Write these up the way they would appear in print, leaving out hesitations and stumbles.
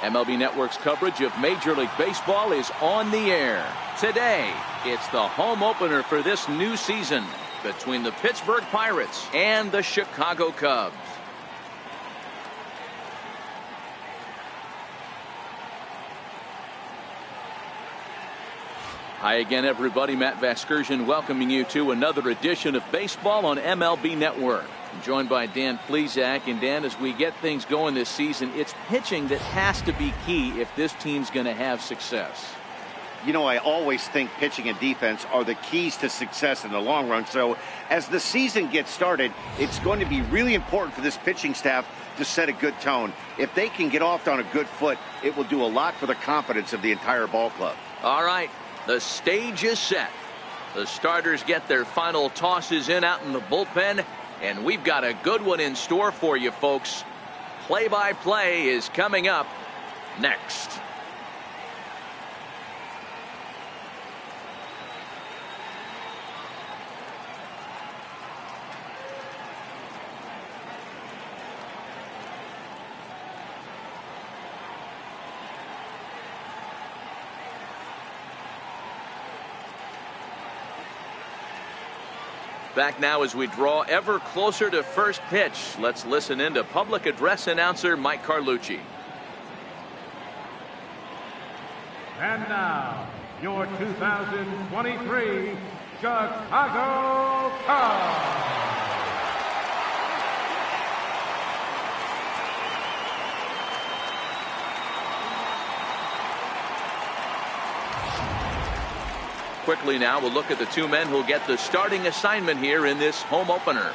MLB Network's coverage of Major League Baseball is on the air. Today, it's the home opener for this new season between the Pittsburgh Pirates and the Chicago Cubs. Hi again, everybody. Matt Vasgersian welcoming you to another edition of Baseball on MLB Network. I'm joined by Dan Plesac. And Dan, as we get things going this season, it's pitching that has to be key if this team's going to have success. You know, I always think pitching and defense are the keys to success in the long run. So as the season gets started, it's going to be really important for this pitching staff to set a good tone. If they can get off on a good foot, it will do a lot for the confidence of the entire ball club. All right. The stage is set. The starters get their final tosses in out in the bullpen, and we've got a good one in store for you, folks. Play-by-play is coming up next. Back now as we draw ever closer to first pitch. Let's listen in to public address announcer Mike Carlucci. And now, your 2023 Chicago Cubs. Quickly now, we'll look at the two men who'll get the starting assignment here in this home opener.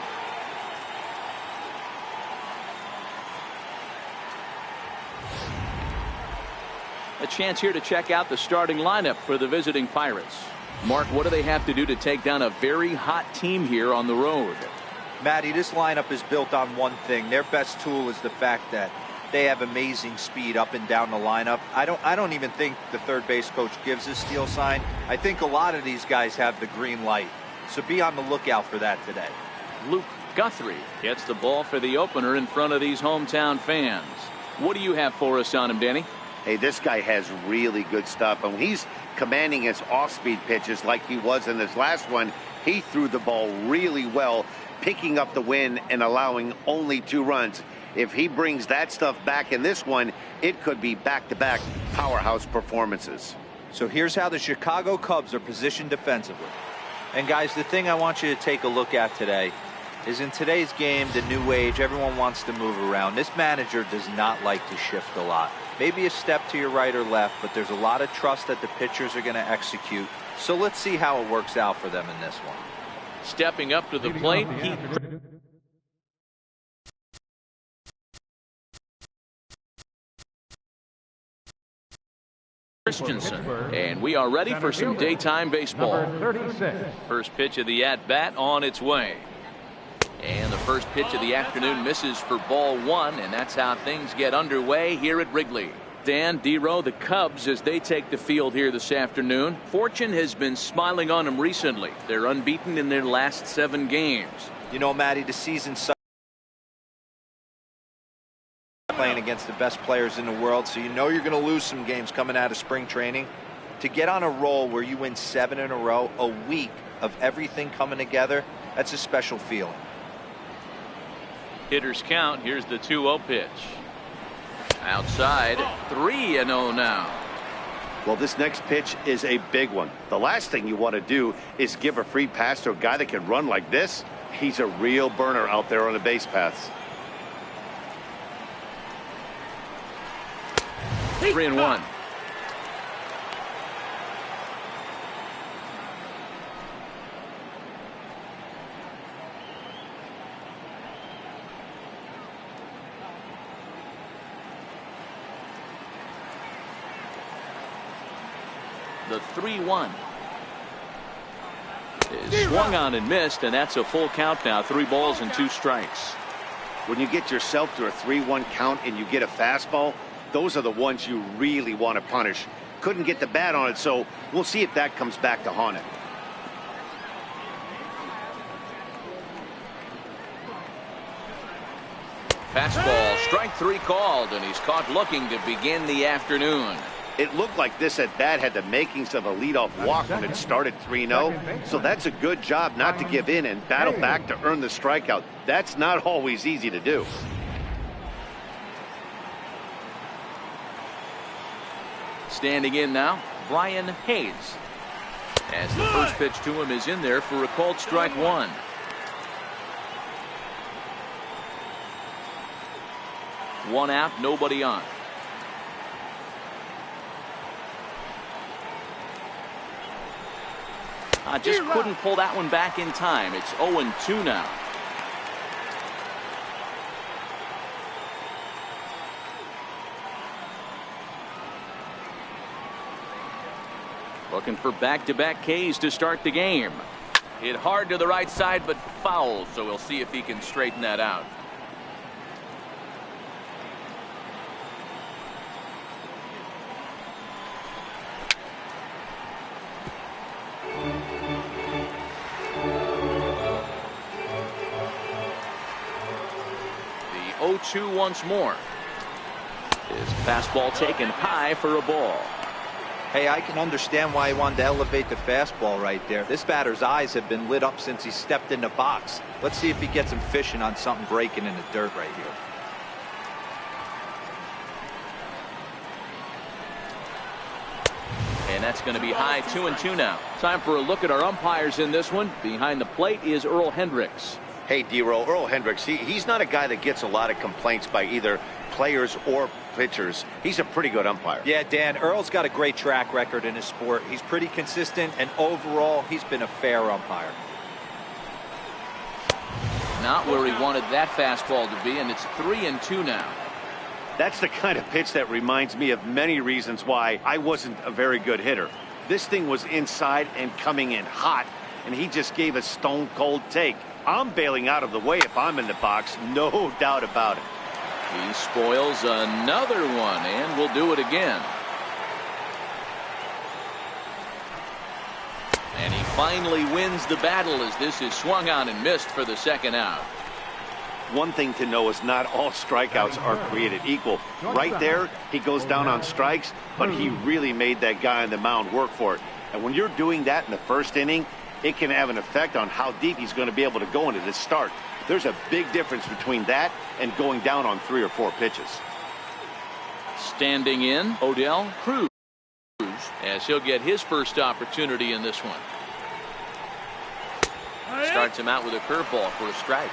A chance here to check out the starting lineup for the visiting Pirates. Mark, what do they have to do to take down a very hot team here on the road? Matty, this lineup is built on one thing. Their best tool is the fact that they have amazing speed up and down the lineup. I don't even think the third base coach gives a steal sign. I think a lot of these guys have the green light. So be on the lookout for that today. Luke Guthrie gets the ball for the opener in front of these hometown fans. What do you have for us on him, Danny? Hey, this guy has really good stuff. And when he's commanding his off-speed pitches like he was in this last one, he threw the ball really well, picking up the win and allowing only 2 runs. If he brings that stuff back in this one, it could be back-to-back powerhouse performances. So here's how the Chicago Cubs are positioned defensively. And guys, the thing I want you to take a look at today is in today's game, the new age, everyone wants to move around. This manager does not like to shift a lot. Maybe a step to your right or left, but there's a lot of trust that the pitchers are going to execute. So let's see how it works out for them in this one. Stepping up to the plate, Christensen, and we are ready for some daytime baseball. First pitch of the at-bat on its way. And the first pitch of the afternoon misses for ball 1, and that's how things get underway here at Wrigley. Dan, D-Row, the Cubs, as they take the field here this afternoon, fortune has been smiling on them recently. They're unbeaten in their last 7 games. You know, Matty, the season's playing against the best players in the world, so you know you're going to lose some games coming out of spring training. To get on a roll where you win 7 in a row, a week of everything coming together, that's a special feeling. Hitters count. Here's the 2-0 pitch. Outside, 3-0 now. Well, this next pitch is a big one. The last thing you want to do is give a free pass to a guy that can run like this. He's a real burner out there on the base paths. 3-1. The 3-1 is swung on and missed, and that's a full count now. 3 balls and 2 strikes. When you get yourself to a 3-1 count and you get a fastball, those are the ones you really want to punish. Couldn't get the bat on it, so we'll see if that comes back to haunt it. Fastball Strike three called, and he's caught looking to begin the afternoon. It looked like this at bat had the makings of a leadoff walk when it started 3-0. So that's a good job not to give in and battle back to earn the strikeout. That's not always easy to do. Standing in now, Brian Hayes. As the first pitch to him is in there for a called strike one. One out, nobody on. I just couldn't pull that one back in time. It's 0-2 now. Looking for back-to-back Ks to start the game. Hit hard to the right side, but foul, so we'll see if he can straighten that out. The 0-2 once more. His fastball taken high for a ball. Hey, I can understand why he wanted to elevate the fastball right there. This batter's eyes have been lit up since he stepped in the box. Let's see if he gets him fishing on something breaking in the dirt right here. And that's going to be high, 2-2 now. Time for a look at our umpires in this one. Behind the plate is Earl Hendricks. Hey, D-Roll, Earl Hendricks, he's not a guy that gets a lot of complaints by either players or pitchers. He's a pretty good umpire. Yeah, Dan, Earl's got a great track record in his sport. He's pretty consistent, and overall, he's been a fair umpire. Not where he wanted that fastball to be, and it's 3-2 now. That's the kind of pitch that reminds me of many reasons why I wasn't a very good hitter. This thing was inside and coming in hot, and he just gave a stone-cold take. I'm bailing out of the way if I'm in the box, no doubt about it. He spoils another one, and will do it again. And he finally wins the battle as this is swung on and missed for the second out. One thing to know is not all strikeouts are created equal. Right there, he goes down on strikes, but he really made that guy on the mound work for it. And when you're doing that in the first inning, it can have an effect on how deep he's going to be able to go into this start. There's a big difference between that and going down on 3 or 4 pitches. Standing in, Odell Cruz, as he'll get his first opportunity in this one. Starts him out with a curveball for a strike.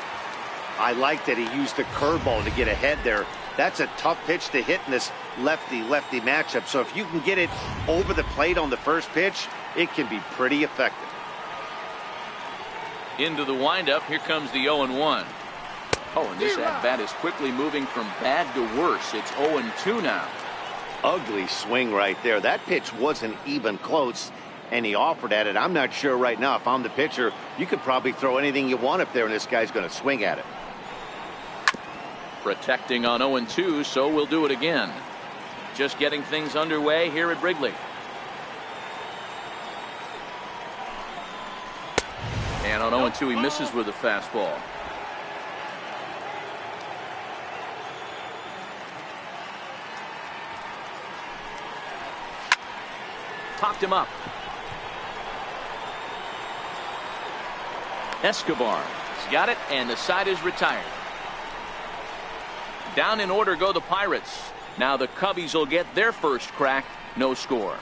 I like that he used the curveball to get ahead there. That's a tough pitch to hit in this lefty-lefty matchup. So if you can get it over the plate on the first pitch, it can be pretty effective. Into the windup, here comes the 0-1. Oh, and this at-bat is quickly moving from bad to worse. It's 0-2 now. Ugly swing right there. That pitch wasn't even close, and he offered at it. I'm not sure right now if I'm the pitcher, you could probably throw anything you want up there, and this guy's going to swing at it. Protecting on 0-2, so we'll do it again. Just getting things underway here at Wrigley. And on 0-2, he misses with a fastball. Popped him up. Escobar. He's got it, and the side is retired. Down in order go the Pirates. Now the Cubbies will get their first crack. No score.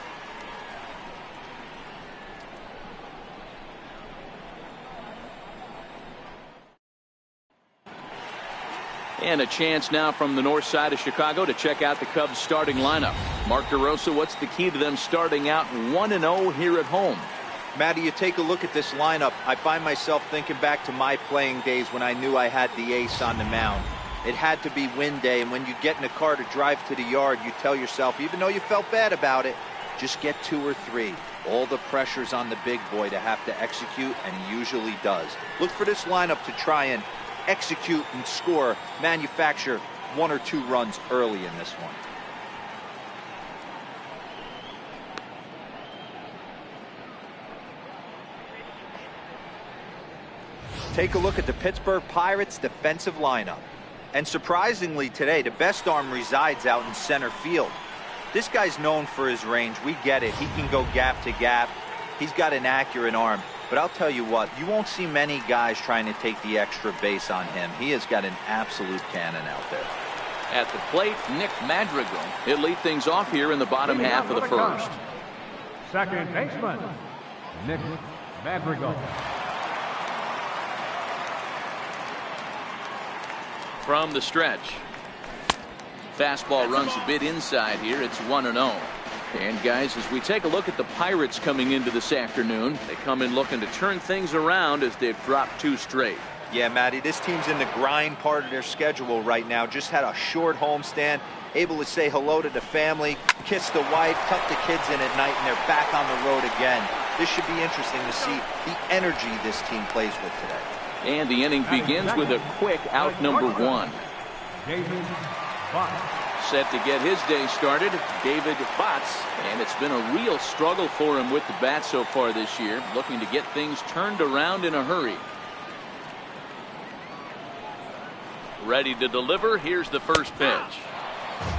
And a chance now from the north side of Chicago to check out the Cubs starting lineup. Mark DeRosa, what's the key to them starting out 1-0 here at home? Matty, you take a look at this lineup. I find myself thinking back to my playing days when I knew I had the ace on the mound. It had to be win day, and when you get in a car to drive to the yard, you tell yourself, even though you felt bad about it, just get 2 or 3. All the pressure's on the big boy to have to execute, and he usually does. Look for this lineup to try and execute and score, manufacture 1 or 2 runs early in this one. Take a look at the Pittsburgh Pirates defensive lineup. And surprisingly today, the best arm resides out in center field. This guy's known for his range. We get it. He can go gap to gap. He's got an accurate arm. But I'll tell you what, you won't see many guys trying to take the extra base on him. He has got an absolute cannon out there. At the plate, Nick Madrigal. He'll lead things off here in the bottom half of the first. Second baseman, Nick Madrigal. From the stretch. Fastball runs a bit inside here. It's 1-0. And guys, as we take a look at the Pirates coming into this afternoon, they come in looking to turn things around as they've dropped 2 straight. Yeah, Matty, this team's in the grind part of their schedule right now. Just had a short homestand, able to say hello to the family, kiss the wife, tuck the kids in at night, and they're back on the road again. This should be interesting to see the energy this team plays with today. And the inning begins with a quick out number 1. David Botts. Set to get his day started, David Botts. And it's been a real struggle for him with the bat so far this year, looking to get things turned around in a hurry. Ready to deliver. Here's the first pitch.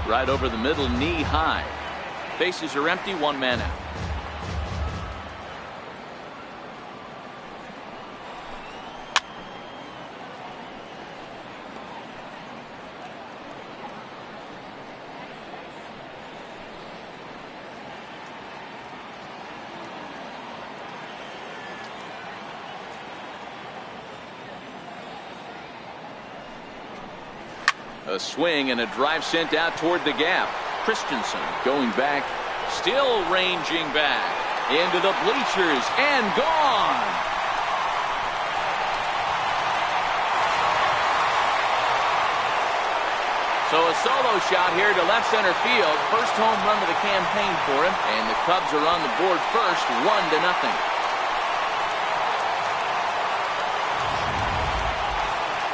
Right over the middle, knee high. Bases are empty, 1 man out. A swing and a drive sent out toward the gap. Christensen going back, still ranging back into the bleachers and gone. So a solo shot here to left center field. First home run of the campaign for him, and the Cubs are on the board first, 1-0.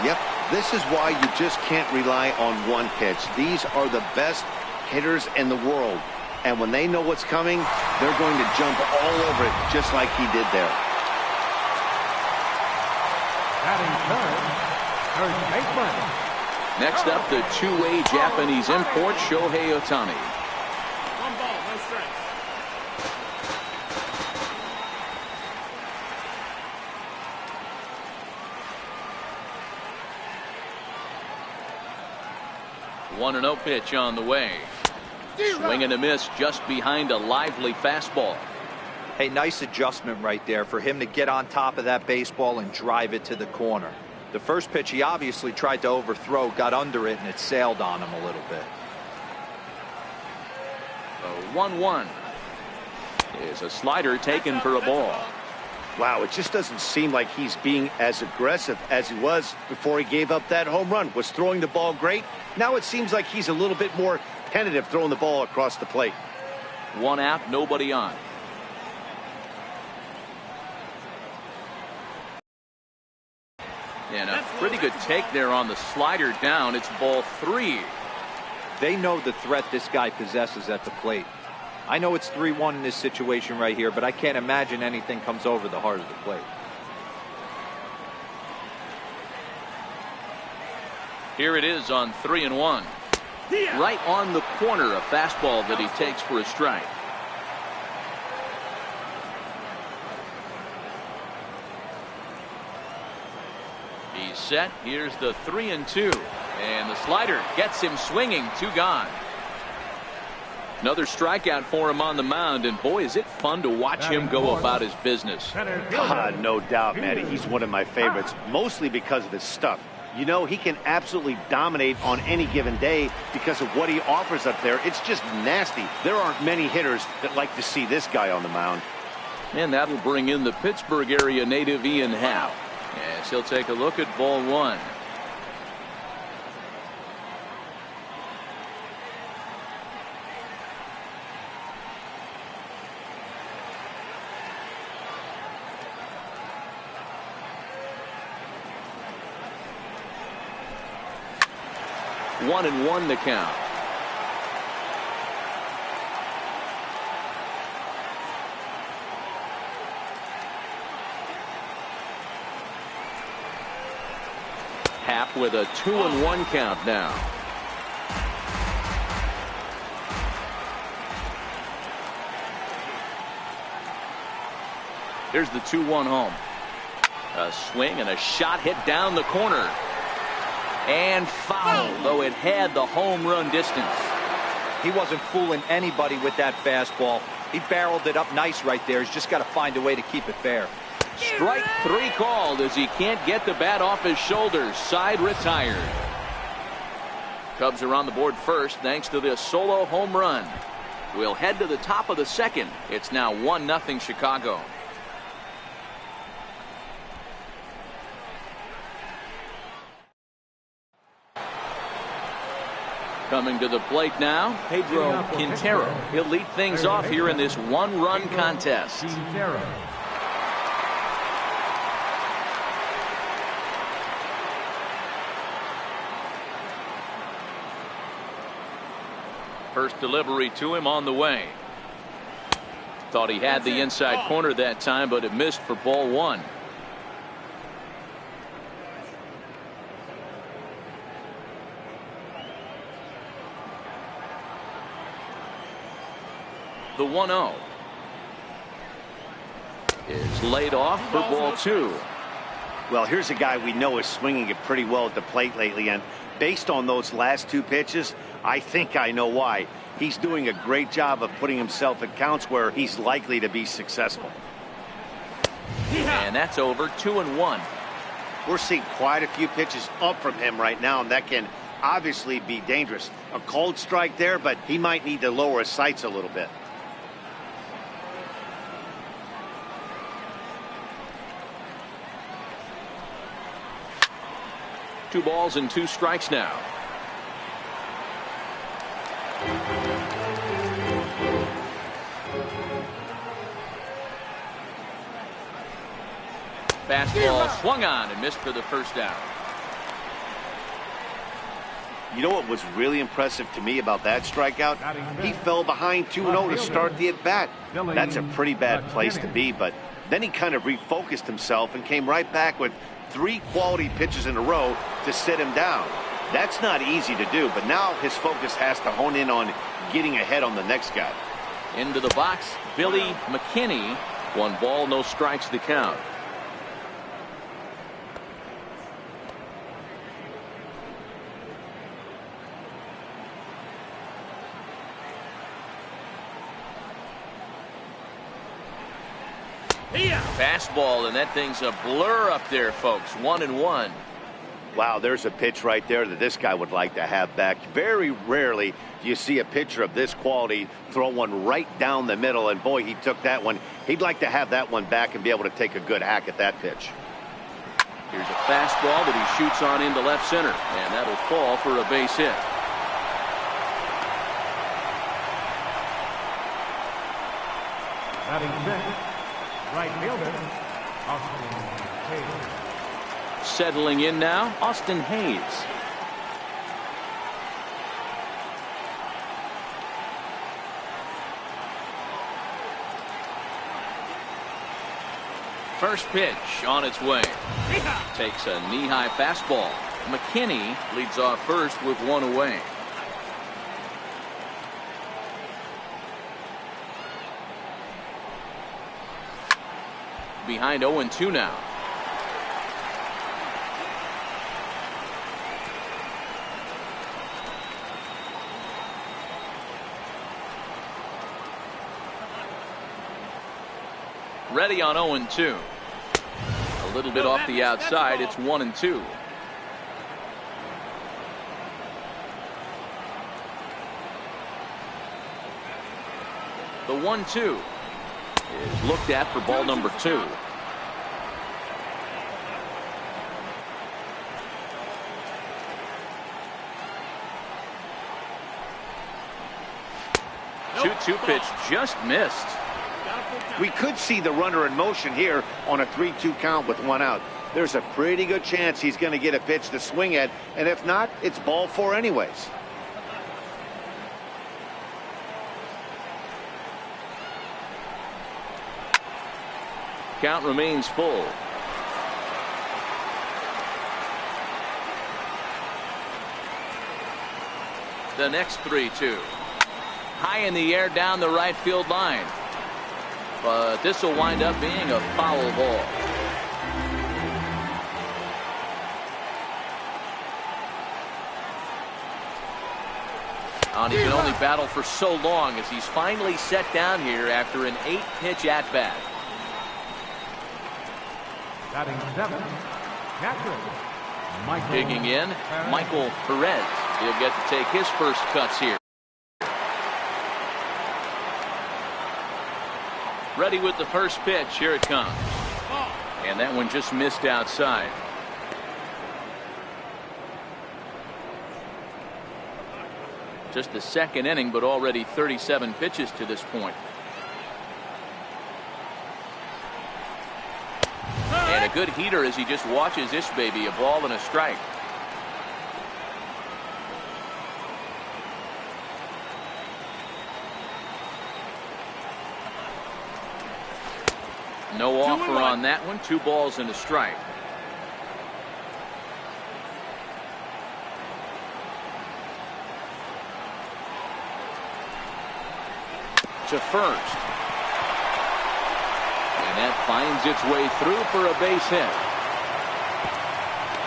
Yep. This is why you just can't rely on one pitch. These are the best hitters in the world. And when they know what's coming, they're going to jump all over it just like he did there. Batting third baseman. Next up, the two-way Japanese import, Shohei Ohtani. 1 ball, no strikes. One and 0 pitch on the way. Swing and a miss just behind a lively fastball. Hey, nice adjustment right there for him to get on top of that baseball and drive it to the corner. The first pitch he obviously tried to overthrow, got under it, and it sailed on him a little bit. The 1-1 is a slider taken for a ball. Wow, it just doesn't seem like he's being as aggressive as he was before he gave up that home run. Was throwing the ball great. Now it seems like he's a little bit more tentative throwing the ball across the plate. 1 out, nobody on. And a pretty good take there on the slider down. It's ball 3. They know the threat this guy possesses at the plate. I know it's 3-1 in this situation right here, but I can't imagine anything comes over the heart of the plate. Here it is on 3-1. Right on the corner, a fastball that he takes for a strike. He's set. Here's the 3-2. And the slider gets him swinging. 2 gone. Another strikeout for him on the mound, and boy, is it fun to watch him go about his business. No doubt, Matty. He's one of my favorites, mostly because of his stuff. You know, he can absolutely dominate on any given day because of what he offers up there. It's just nasty. There aren't many hitters that like to see this guy on the mound. And that'll bring in the Pittsburgh area native Ian Happ, as he'll take a look at ball 1. One and 1 to count. Happ with a 2-1 count now. Here's the 2-1 home. A swing and a shot hit down the corner. And foul, though it had the home run distance. He wasn't fooling anybody with that fastball. He barreled it up nice right there. He's just got to find a way to keep it fair. Strike 3 called as he can't get the bat off his shoulders. Side retired. Cubs are on the board first thanks to this solo home run. We'll head to the top of the second. It's now 1-0 Chicago. Coming to the plate now, Pedro Quintero. He'll lead things off here in this one-run contest. First delivery to him on the way. Thought he had the inside corner that time, but it missed for ball 1. The 1-0 is laid off for ball 2. Well, here's a guy we know is swinging it pretty well at the plate lately, and based on those last 2 pitches, I think I know why. He's doing a great job of putting himself in counts where he's likely to be successful. And that's over. 2-1. We're seeing quite a few pitches up from him right now, and that can obviously be dangerous. A cold strike there, but he might need to lower his sights a little bit. Two balls and 2 strikes now. Fastball swung on and missed for the first down. You know what was really impressive to me about that strikeout? He fell behind 2-0 to start the at-bat. That's a pretty bad place to be, but then he kind of refocused himself and came right back with 3 quality pitches in a row to sit him down. That's not easy to do, but now his focus has to hone in on getting ahead on the next guy. Into the box, Billy McKinney. 1 ball, no strikes the count. Fastball, and that thing's a blur up there, folks. 1-1. Wow, there's a pitch right there that this guy would like to have back. Very rarely do you see a pitcher of this quality throw one right down the middle, and boy, he took that one. He'd like to have that one back and be able to take a good hack at that pitch. Here's a fastball that he shoots on into left center, and that'll fall for a base hit. Batting 6th, right fielder, Austin Hayes. Settling in now, Austin Hayes. First pitch on its way. Takes a knee-high fastball. McKinney leads off first with 1 away. Behind 0-2 now. Ready on 0-2. A little bit off the outside. It's 1-2. The 1-2 is looked at for ball number 2. Two pitch just missed. We could see the runner in motion here on a 3-2 count with 1 out. There's a pretty good chance he's going to get a pitch to swing at, and if not, it's ball 4 anyways. Count remains full. The next 3-2. High in the air down the right field line. But this will wind up being a foul ball. And he can only battle for so long as he's finally set down here after an 8-pitch at-bat. Batting 7, catcher, Michael. Digging in, Michael Perez. He'll get to take his first cuts here. Ready with the first pitch. Here it comes. And that one just missed outside. Just the second inning, but already 37 pitches to this point. And a good heater as he just watches this baby. A ball and a strike. No offer on that one. 2 balls and a strike. To first. And that finds its way through for a base hit.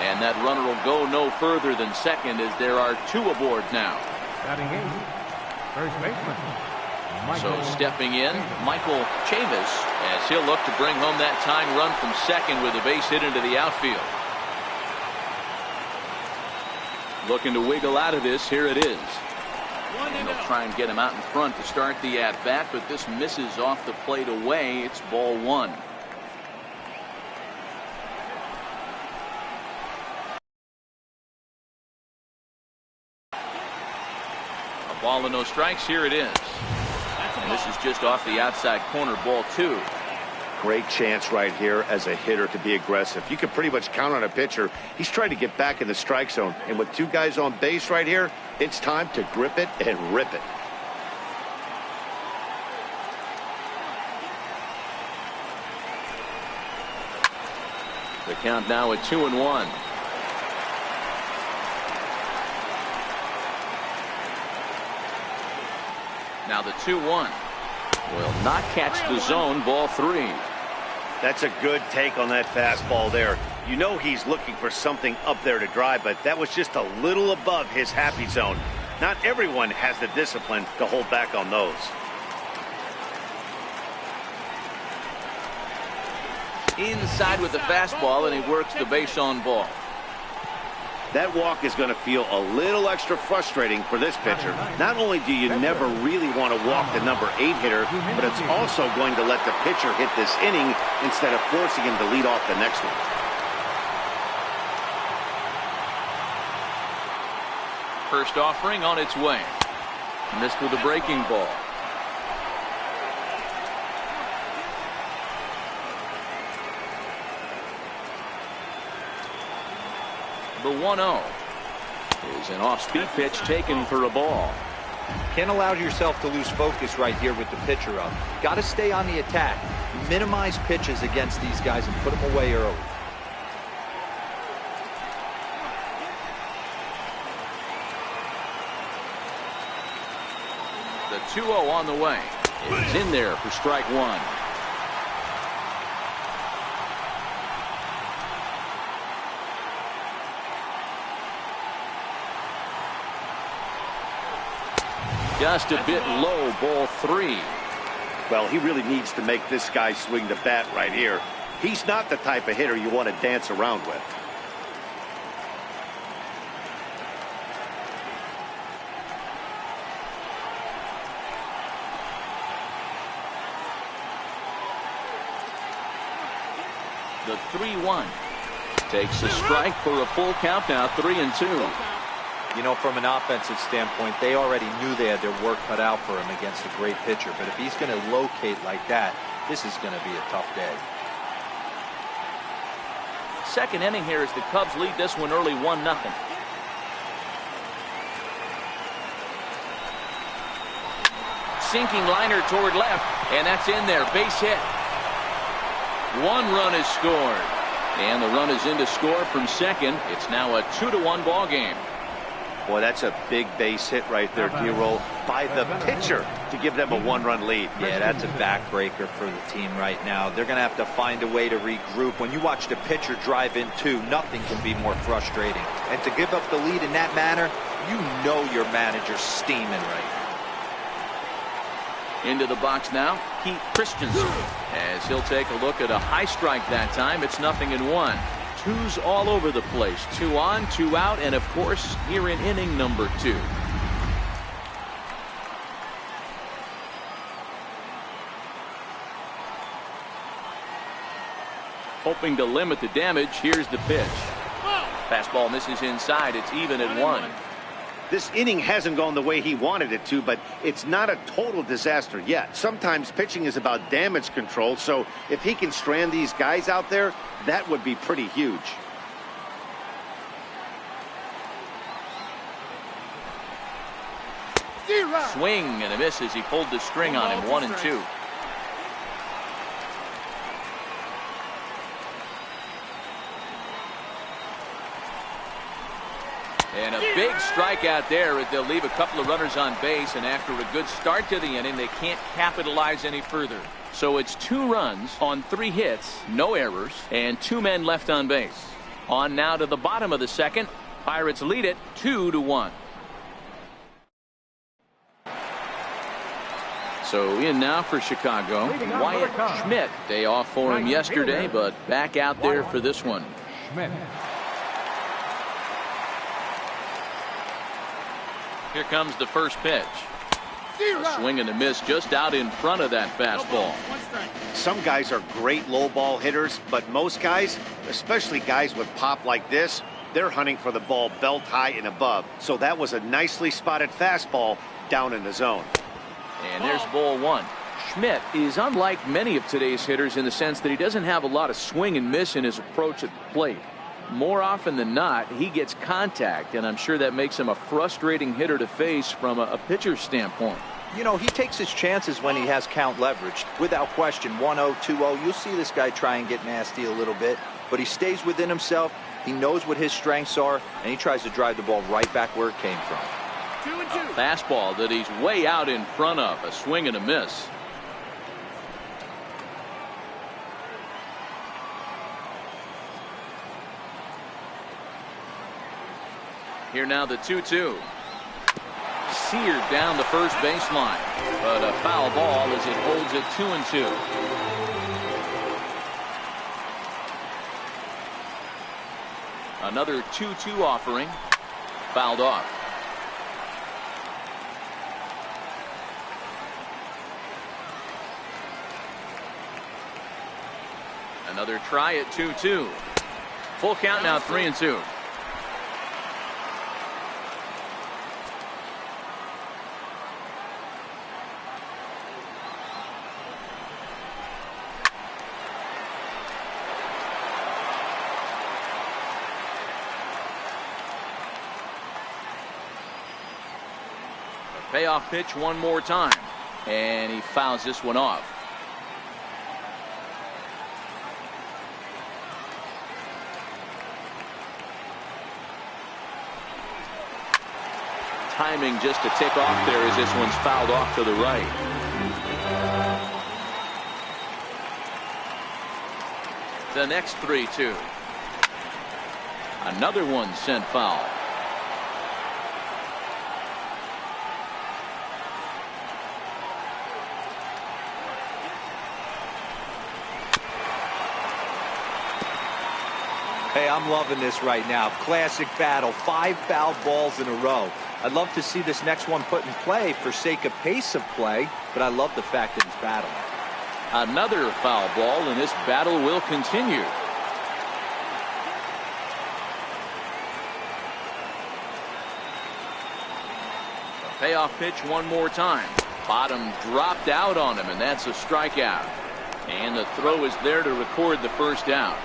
And that runner will go no further than second as there are 2 aboard now. Batting 8, first baseman. So stepping in, Michael Chavis, as he'll look to bring home that tying run from second with a base hit into the outfield. Looking to wiggle out of this. Here it is. And they'll try and get him out in front to start the at-bat, but this misses off the plate away. It's ball 1. A ball and no strikes. Here it is. And this is just off the outside corner, ball 2. Great chance right here as a hitter to be aggressive. You can pretty much count on a pitcher. He's trying to get back in the strike zone. And with 2 guys on base right here, it's time to grip it and rip it. The count now at 2-1. Now the 2-1 will not catch the zone. Ball 3. That's a good take on that fastball there. You know he's looking for something up there to drive, but that was just a little above his happy zone. Not everyone has the discipline to hold back on those. Inside with the fastball, and he works the base on ball. That walk is going to feel a little extra frustrating for this pitcher. Not only do you never really want to walk the number 8 hitter, but it's also going to let the pitcher hit this inning instead of forcing him to lead off the next one. First offering on its way. Missed with a breaking ball. The 1-0 is an off-speed pitch taken for a ball. Can't allow yourself to lose focus right here with the pitcher up. Got to stay on the attack. Minimize pitches against these guys and put them away early. The 2-0 on the way. It's in there for strike 1. Just a bit low, ball 3. Well, he really needs to make this guy swing the bat right here. He's not the type of hitter you want to dance around with. The 3-1 takes a strike for a full count now. 3-2. You know, from an offensive standpoint, they already knew they had their work cut out for him against a great pitcher. But if he's going to locate like that, this is going to be a tough day. Second inning here as the Cubs lead this one early 1-0. Sinking liner toward left, and that's in there. Base hit. 1 run is scored. And the run is in to score from second. It's now a 2-1 ball game. Boy, that's a big base hit right there, D-Roll, by the pitcher to give them a one-run lead. Yeah, that's a backbreaker for the team right now. They're going to have to find a way to regroup. When you watch the pitcher drive in two, nothing can be more frustrating. And to give up the lead in that manner, you know your manager's steaming right now. Into the box now, Pete Christensen, as he'll take a look at a high strike that time. It's 0-1. Twos all over the place. 2 on, 2 out, and of course here in inning number 2. Hoping to limit the damage. Here's the pitch. Fastball misses inside. It's even at 1. This inning hasn't gone the way he wanted it to, but it's not a total disaster yet. Sometimes pitching is about damage control, so if he can strand these guys out there, that would be pretty huge. Swing and a miss as he pulled the string on him. 1-2. And a big strikeout there as they'll leave a couple of runners on base, and after a good start to the inning, they can't capitalize any further. So it's 2 runs on 3 hits, no errors, and 2 men left on base. On now to the bottom of the second. Pirates lead it 2-1. So in now for Chicago, Wyatt Schmidt. Day off for him yesterday, but back out there for this one. Schmidt. Here comes the first pitch. A swing and a miss just out in front of that fastball. Some guys are great low ball hitters, but most guys, especially guys with pop like this, they're hunting for the ball belt high and above. So that was a nicely spotted fastball down in the zone. And there's ball 1. Schmidt is unlike many of today's hitters in the sense that he doesn't have a lot of swing and miss in his approach at the plate. More often than not, he gets contact, and I'm sure that makes him a frustrating hitter to face from a pitcher's standpoint. You know, he takes his chances when he has count leveraged. Without question, 1-0, 2-0, you'll see this guy try and get nasty a little bit, but he stays within himself. He knows what his strengths are, and he tries to drive the ball right back where it came from. 2-2. A fastball that he's way out in front of. A swing and a miss. Here now the 2-2. Seared down the first baseline, but a foul ball as it holds it 2-2. Another 2-2 offering, fouled off. Another try at 2-2. Full count now, 3-2. Payoff pitch one more time, and he fouls this one off. Timing just to tick off there as this one's fouled off to the right. The next 3-2. Another one sent foul. Hey, I'm loving this right now. Classic battle. 5 foul balls in a row. I'd love to see this next one put in play for sake of pace of play, but I love the fact that he's battling. Another foul ball, and this battle will continue. A payoff pitch one more time. Bottom dropped out on him, and that's a strikeout. And the throw is there to record the first out.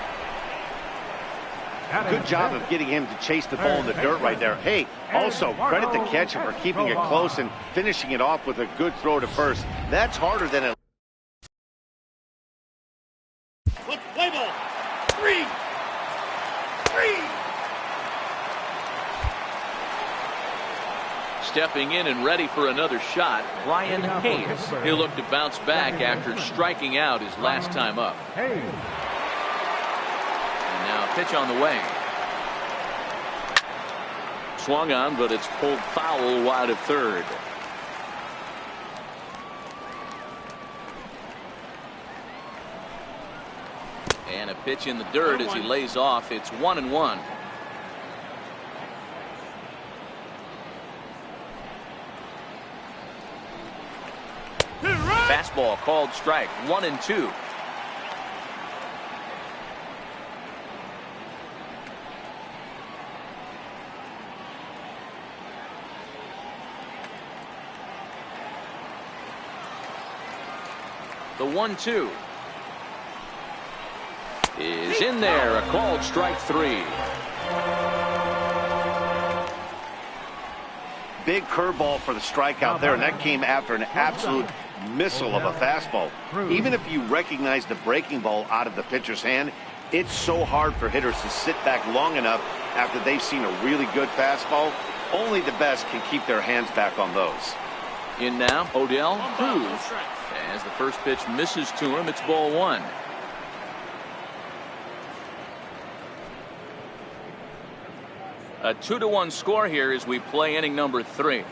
Good job of getting him to chase the ball in the dirt right there. Hey, also credit the catcher for keeping it close and finishing it off with a good throw to first. That's harder than a Play ball. 3. stepping in and ready for another shot, Brian Hayes. He'll look to bounce back after striking out his last time up. And now a pitch on the way. Swung on, but it's pulled foul wide of third. And a pitch in the dirt as he lays off. It's 1-1. Fastball called strike. 1-2. The 1-2 is in there. A called strike 3. Big curveball for the strikeout there, and that came after an absolute missile of a fastball. Even if you recognize the breaking ball out of the pitcher's hand, it's so hard for hitters to sit back long enough after they've seen a really good fastball. Only the best can keep their hands back on those. In now, Odell Cruz. As the first pitch misses to him, it's ball 1. A 2-1 score here as we play inning number 3.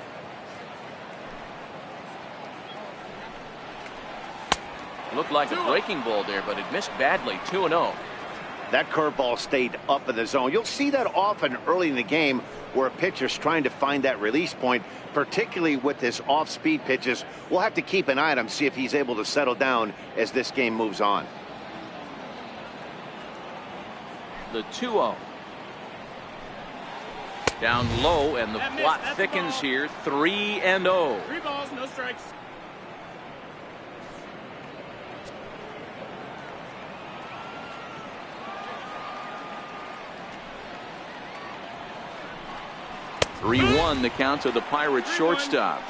Looked like a breaking ball there, but it missed badly. 2-0. That curveball stayed up in the zone. You'll see that often early in the game where a pitcher's trying to find that release point, particularly with his off-speed pitches. We'll have to keep an eye on him, see if he's able to settle down as this game moves on. The 2-0. Down low, and the plot thickens here. 3-0. 3 balls, no strikes. The count to the Pirates shortstop.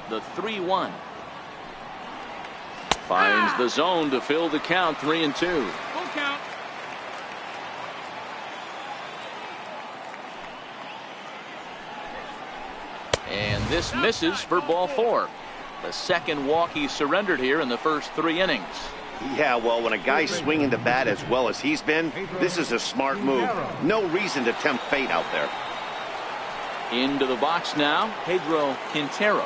The 3-1 finds the zone to fill the count. 3-2. Full count. And this misses for ball 4. The second walk he surrendered here in the first 3 innings. Yeah, well, when a guy's swinging the bat as well as he's been, this is a smart move. No reason to tempt fate out there. Into the box now, Pedro Quintero.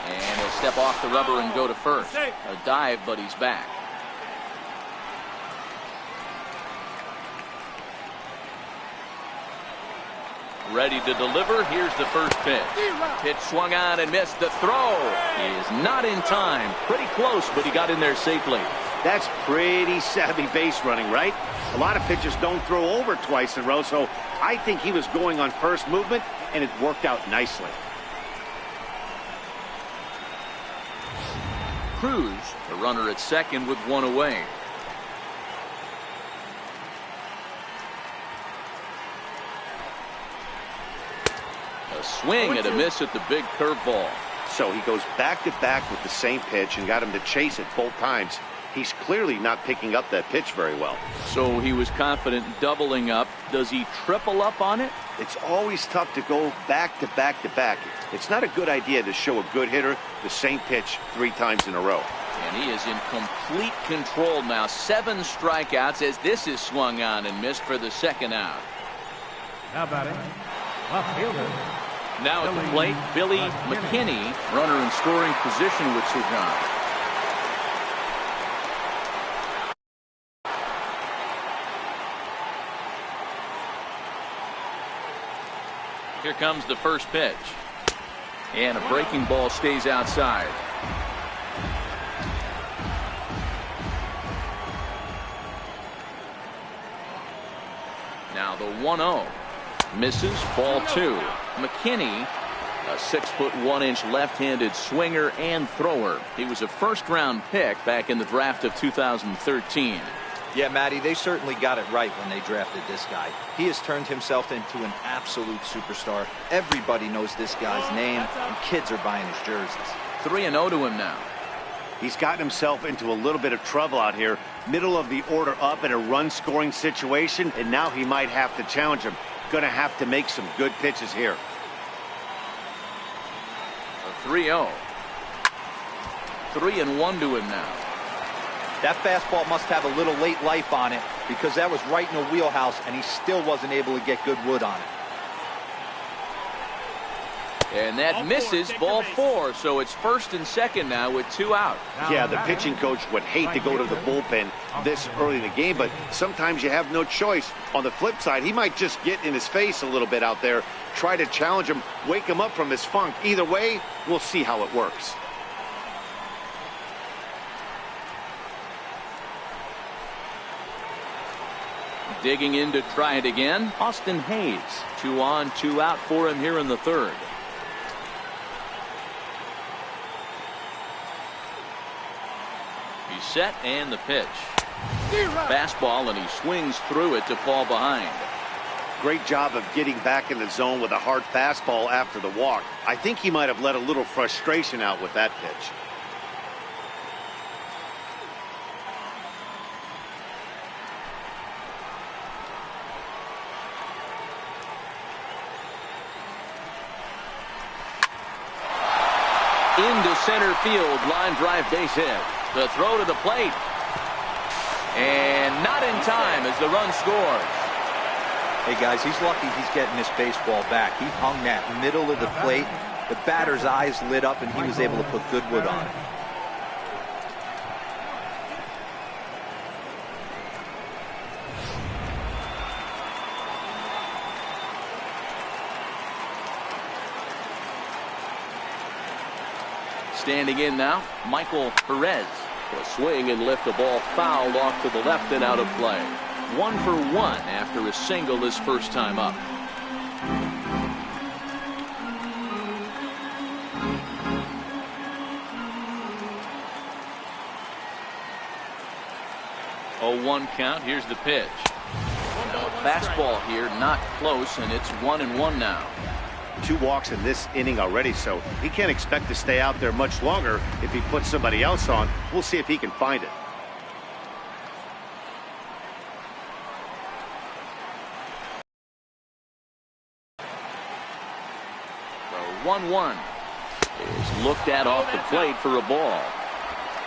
And he'll step off the rubber and go to first. A dive, but he's back. Ready to deliver. Here's the first pitch. Pitch swung on and missed. The throw is not in time. Pretty close, but he got in there safely. That's pretty savvy base running, right? A lot of pitchers don't throw over twice in a row, so I think he was going on first movement, and it worked out nicely. Cruz, the runner at second with 1 away. A swing and a miss at the big curveball. So he goes back to back with the same pitch and got him to chase it both times. He's clearly not picking up that pitch very well. So he was confident doubling up. Does he triple up on it? It's always tough to go back to back to back. It's not a good idea to show a good hitter the same pitch 3 times in a row. And he is in complete control now. 7 strikeouts as this is swung on and missed for the second out. Now batting, left fielder. Now at the plate, Billy McKinney, runner in scoring position with Sugan. Here comes the first pitch. And a breaking ball stays outside. Now the 1-0 misses, ball 2. McKinney, a 6'1" left-handed swinger and thrower. He was a first-round pick back in the draft of 2013. Yeah, Matty, they certainly got it right when they drafted this guy. He has turned himself into an absolute superstar. Everybody knows this guy's name, and kids are buying his jerseys. 3-0 to him now. He's gotten himself into a little bit of trouble out here. Middle of the order up in a run-scoring situation, and now he might have to challenge him. Going to have to make some good pitches here. A 3-0. 3-1 to him now. That fastball must have a little late life on it because that was right in the wheelhouse, and he still wasn't able to get good wood on it. And that misses, ball 4, so it's first and second now with 2 out. Yeah, the pitching coach would hate to go to the bullpen this early in the game, but sometimes you have no choice. On the flip side, he might just get in his face a little bit out there, try to challenge him, wake him up from his funk. Either way, we'll see how it works. Digging in to try it again, Austin Hayes. 2 on, 2 out for him here in the third. He's set and the pitch. Fastball, and he swings through it to fall behind. Great job of getting back in the zone with a hard fastball after the walk. I think he might have let a little frustration out with that pitch. Into center field, line drive, base hit. The throw to the plate. And not in time as the run scores. Hey, guys, he's lucky he's getting this baseball back. He hung that middle of the plate. The batter's eyes lit up, and he was able to put good wood on it. Standing in now, Michael Perez. A swing and lift, the ball fouled off to the left and out of play. 1 for 1 after a single his first time up. Oh, 1 count. Here's the pitch. Now, fastball here, not close, and it's 1-1 now. 2 walks in this inning already, so he can't expect to stay out there much longer if he puts somebody else on. We'll see if he can find it. The 1-1 is looked at off the plate for a ball.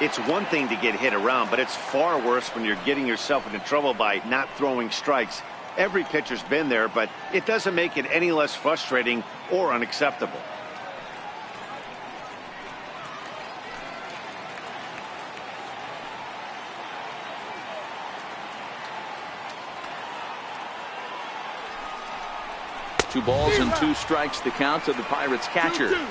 It's one thing to get hit around, but it's far worse when you're getting yourself into trouble by not throwing strikes. Every pitcher's been there, but it doesn't make it any less frustrating or unacceptable. Two balls and 2 strikes the count to the Pirates catcher. 2-2.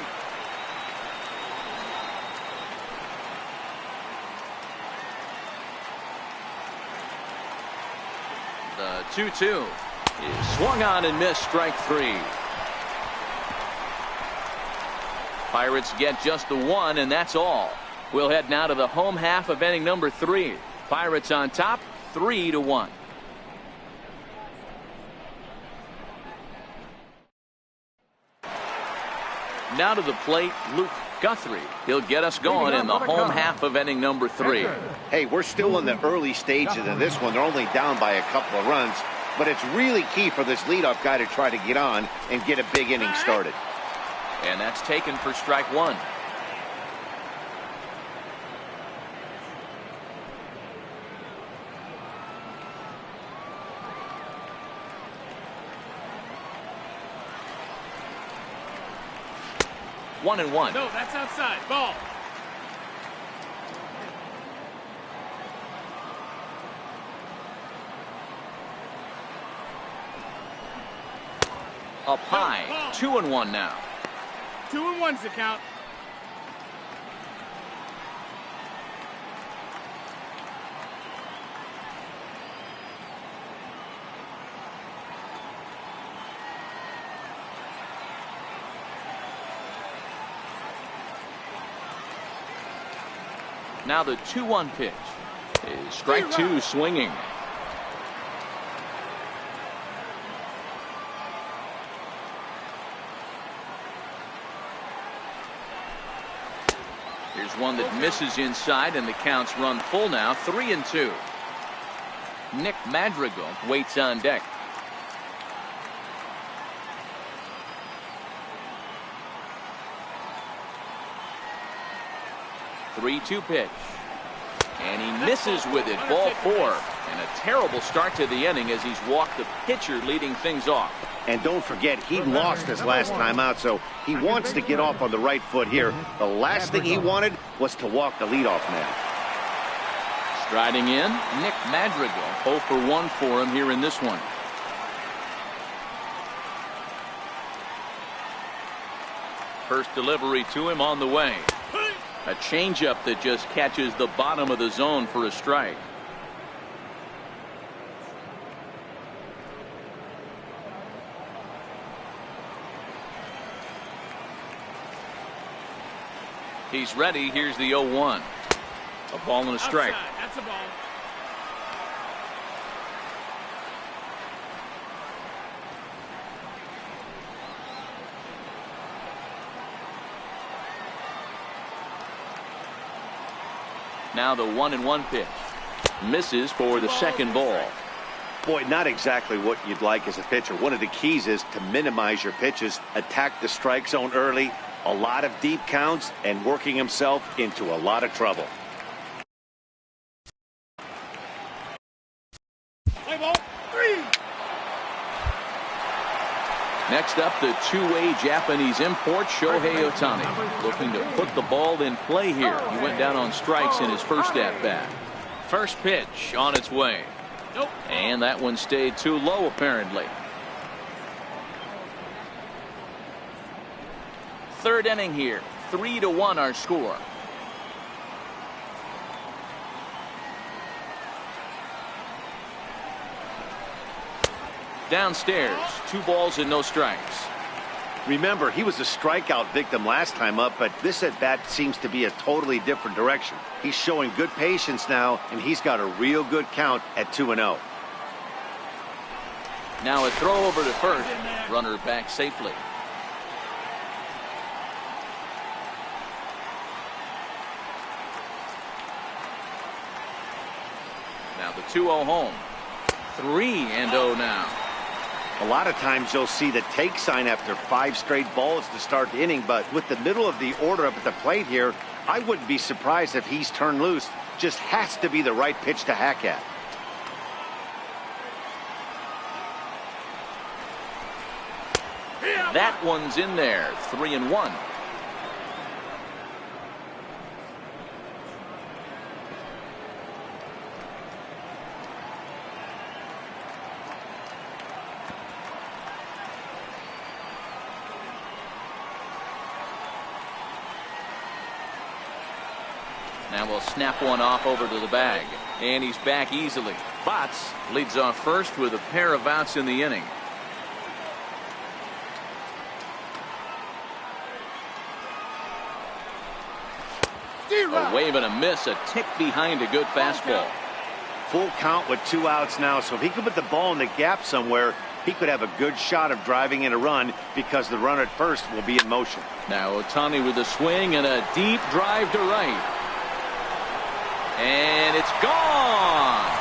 The 2-2 is swung on and missed, strike 3. Pirates get just the 1, and that's all. We'll head now to the home half of inning number 3. Pirates on top, 3-1. Now to the plate, Luke Guthrie. He'll get us going in the home half of inning number 3. Hey, we're still in the early stages of this one. They're only down by a couple of runs, but it's really key for this leadoff guy to try to get on and get a big inning started. And that's taken for strike 1. One and 1. No, that's outside. Ball. Up high. 2-1 now. 2-1's the count. Now the 2-1 pitch. Is strike two swinging. Here's one that misses inside, and the count's run full now, 3-2. Nick Madrigal waits on deck. Three-two pitch. And he misses with it, ball four. And a terrible start to the inning as he's walked the pitcher leading things off. And don't forget, he lost his last time out, so he wants to get off on the right foot here. The last thing he wanted was to walk the leadoff man. Striding in, Nick Madrigal. 0 for 1 for him here in this one. First delivery to him on the way. A changeup that just catches the bottom of the zone for a strike. He's ready. Here's the 0-1. A ball and a strike. Outside. That's a ball. Now the 1-1 pitch. Misses for the second ball. Boy, not exactly what you'd like as a pitcher. One of the keys is to minimize your pitches, attack the strike zone early, a lot of deep counts, and working himself into a lot of trouble. Play ball. 3. Next up, the two-way Japanese import, Shohei Ohtani, looking to put the ball in play here. He went down on strikes in his first at-bat. First pitch on its way. Nope. And that one stayed too low, apparently. Third inning here. 3-1 our score. Downstairs, 2 balls and no strikes. Remember, he was a strikeout victim last time up, but this at-bat seems to be a totally different direction. He's showing good patience now, and he's got a real good count at 2-0. Now a throw over to first. Runner back safely. Now the 2-0 home. 3-0 now. A lot of times you'll see the take sign after 5 straight balls to start the inning, but with the middle of the order up at the plate here, I wouldn't be surprised if he's turned loose. Just has to be the right pitch to hack at. That one's in there. 3-1. Now we'll snap one off over to the bag. And he's back easily. Botts leads off first with a pair of outs in the inning. A wave and a miss, a tick behind a good fastball. Full count with 2 outs now, so if he could put the ball in the gap somewhere, he could have a good shot of driving in a run because the runner at first will be in motion. Now Ohtani with a swing and a deep drive to right. And it's gone.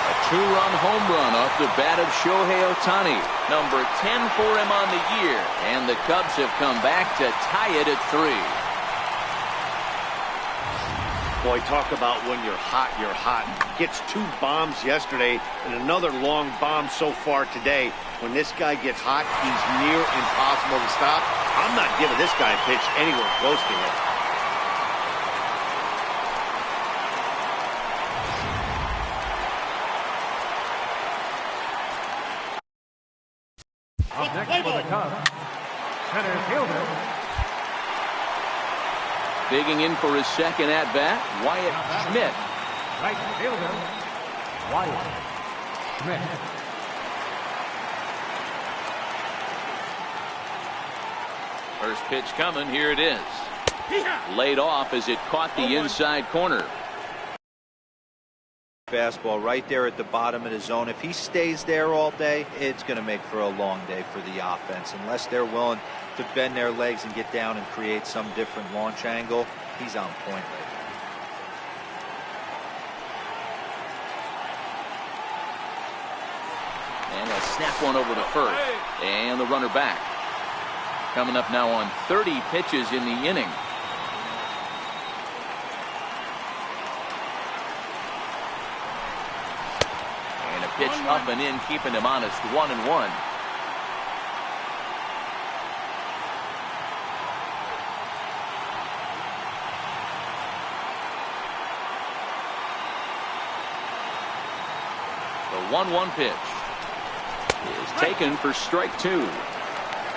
A 2-run home run off the bat of Shohei Ohtani. Number 10 for him on the year. And the Cubs have come back to tie it at 3. Boy, talk about when you're hot, you're hot. Gets 2 bombs yesterday and another long bomb so far today. When this guy gets hot, he's near impossible to stop. I'm not giving this guy a pitch anywhere close to him. Up next for the Cubs, center fielder. Digging in for his second at-bat, Wyatt Schmidt. Right fielder, Wyatt Schmidt. First pitch coming. Here it is. Laid off as it caught the inside corner. Fastball right there at the bottom of the zone. If he stays there all day, it's going to make for a long day for the offense. Unless they're willing to bend their legs and get down and create some different launch angle, he's on point right now. And a snap one over to first. And the runner back. Coming up now on 30 pitches in the inning. And a pitch up and in, keeping him honest. 1-1. The 1-1 pitch is taken for strike 2.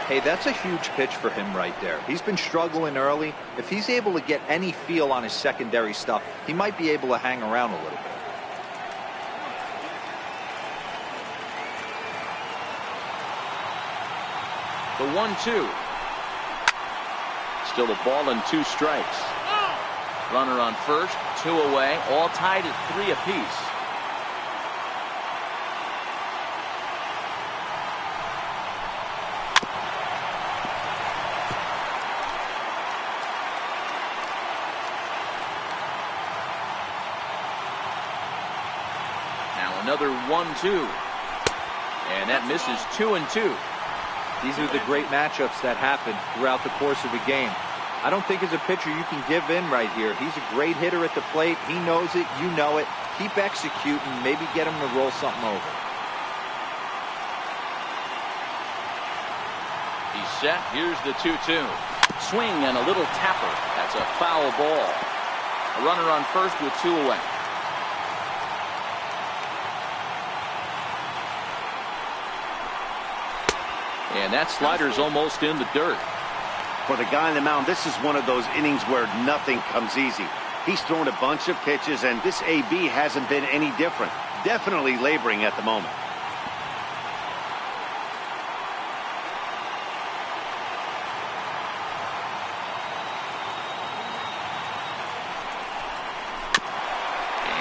Hey, that's a huge pitch for him right there. He's been struggling early. If he's able to get any feel on his secondary stuff, he might be able to hang around a little bit. The 1-2. Still a ball and 2 strikes. Runner on first, 2 away, all tied at 3 apiece. Another 1-2. And that misses 2-2. These are the great matchups that happen throughout the course of a game. I don't think as a pitcher you can give in right here. He's a great hitter at the plate. He knows it. You know it. Keep executing. Maybe get him to roll something over. He's set. Here's the 2-2. Swing and a little tapper. That's a foul ball. A runner on first with 2 away. And that slider's almost in the dirt. For the guy on the mound, this is one of those innings where nothing comes easy. He's thrown a bunch of pitches, and this AB hasn't been any different. Definitely laboring at the moment.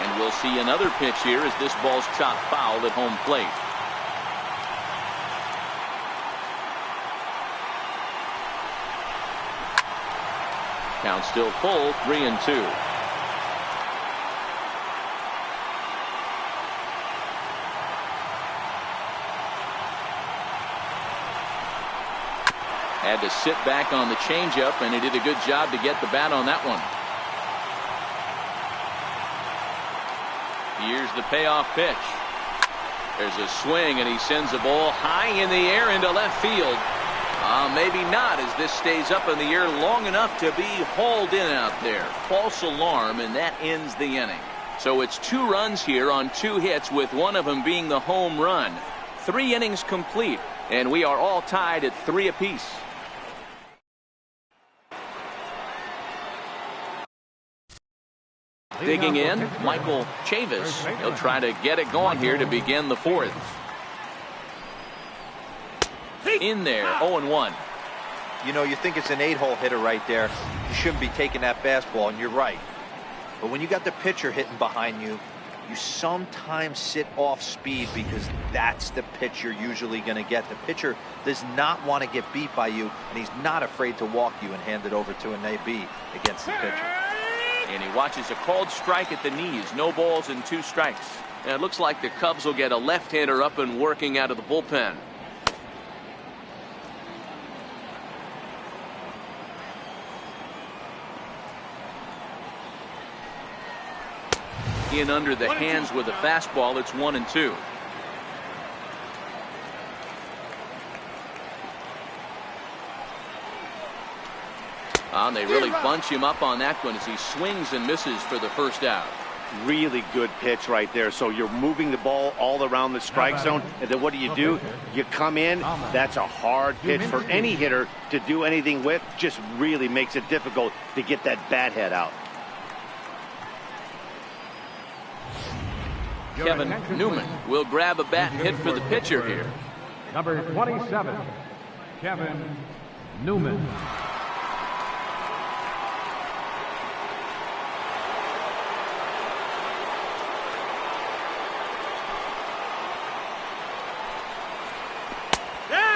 And we'll see another pitch here as this ball's chopped foul at home plate. Count still full, 3-2. Had to sit back on the changeup, and he did a good job to get the bat on that one. Here's the payoff pitch. There's a swing, and he sends the ball high in the air into left field. Maybe not, as this stays up in the air long enough to be hauled in out there. False alarm, and that ends the inning. So it's 2 runs here on 2 hits, with one of them being the home run. 3 innings complete, and we are all tied at 3 apiece. Digging in, Michael Chavis. He'll try to get it going here to begin the 4th. In there, 0-1. You know, you think it's an 8-hole hitter right there. You shouldn't be taking that fastball, and you're right. But when you got the pitcher hitting behind you, you sometimes sit off speed because that's the pitch you're usually going to get. The pitcher does not want to get beat by you, and he's not afraid to walk you and hand it over to an AB against the pitcher. And he watches a called strike at the knees. No balls and 2 strikes. And it looks like the Cubs will get a left-hander up and working out of the bullpen. In under the hands with a fastball. It's 1-2. They really bunch him up on that one as he swings and misses for the first out. Really good pitch right there. So you're moving the ball all around the strike zone, and then what do? You come in. That's a hard pitch for any hitter to do anything with. Just really makes it difficult to get that bat head out. Kevin Newman will grab a bat and hit for the pitcher here. Number 27, Kevin Newman.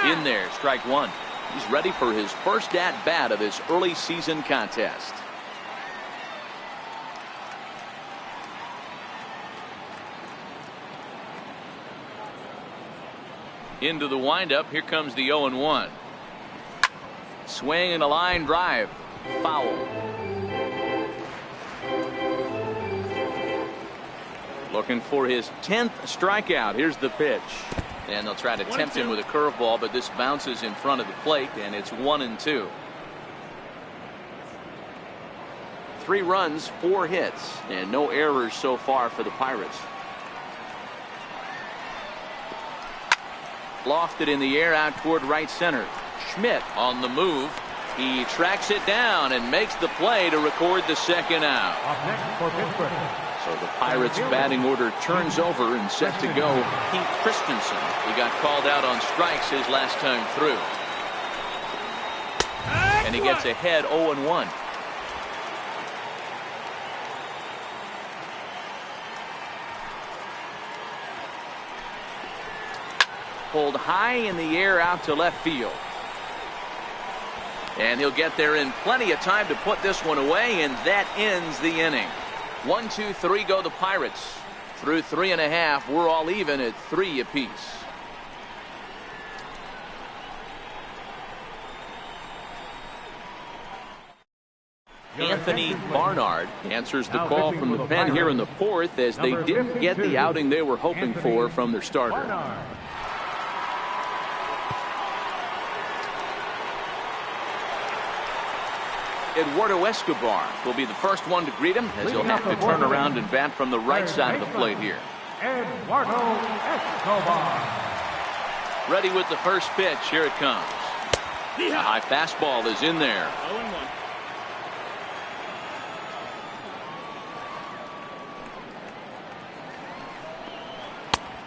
In there, strike one. He's ready for his first at-bat of this early season contest. Into the windup. Here comes the 0-1. Swing and a line drive. Foul. Looking for his 10th strikeout. Here's the pitch. And they'll try to tempt him with a curveball, but this bounces in front of the plate, and it's 1-2. 3 runs, 4 hits, and no errors so far for the Pirates. Lofted in the air out toward right center. Schmidt on the move. He tracks it down and makes the play to record the second out. Up next for Pittsburgh. So the Pirates batting order turns over and set to go. Pete Christensen. He got called out on strikes his last time through. And he gets ahead 0-1. Pulled high in the air out to left field. And he'll get there in plenty of time to put this one away, and that ends the inning. 1, 2, 3 go the Pirates. Through 3.5, we're all even at 3 apiece. Anthony Barnard answers the call from the pen here in the 4th, as they didn't get the outing they were hoping for from their starter. Eduardo Escobar will be the first one to greet him, as he'll have to turn around and bat from the right side of the plate here. Eduardo Escobar. Ready with the first pitch. Here it comes. A high fastball is in there.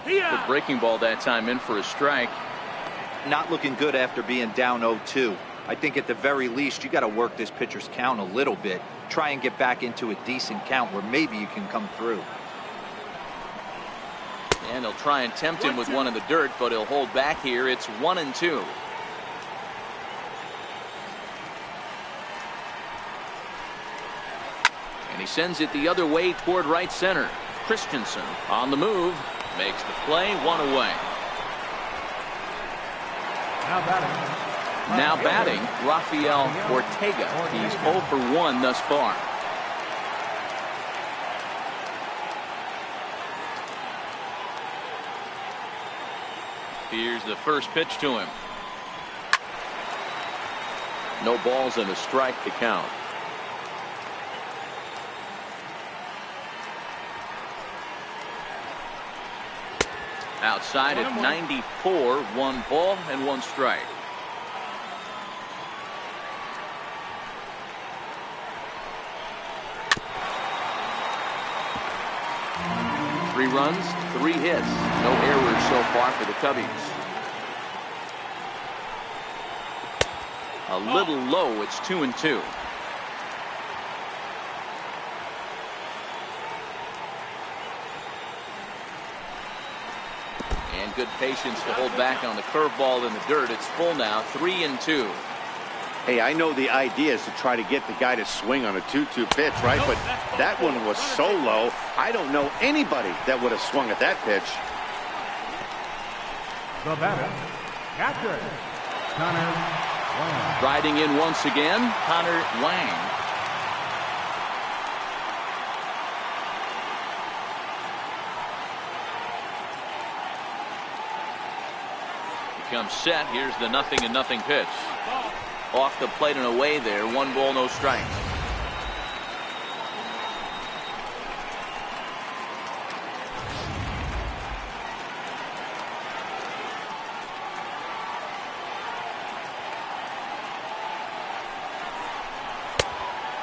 0-1. The breaking ball that time in for a strike. Not looking good after being down 0-2. I think at the very least you got to work this pitcher's count a little bit. Try and get back into a decent count where maybe you can come through. And he'll try and tempt him with one in the dirt, but he'll hold back here. It's 1-2. And he sends it the other way toward right center. Christensen on the move. Makes the play, 1 away. Now batting, Rafael Ortega. He's 0 for 1 thus far. Here's the first pitch to him. No balls and a strike to count. Outside at 94, 1 ball and 1 strike. Three runs, 3 hits, no errors so far for the Cubbies. A little low, it's 2-2. And good patience to hold back on the curveball in the dirt. It's full now, 3-2. Hey, I know the idea is to try to get the guy to swing on a 2-2 pitch, right? But that one was so low, I don't know anybody that would have swung at that pitch. The batter, catcher, Connor Wang. Riding in once again, Connor Wang. Comes set. Here's the 0-0 pitch. Off the plate and away there. 1 ball, no strikes.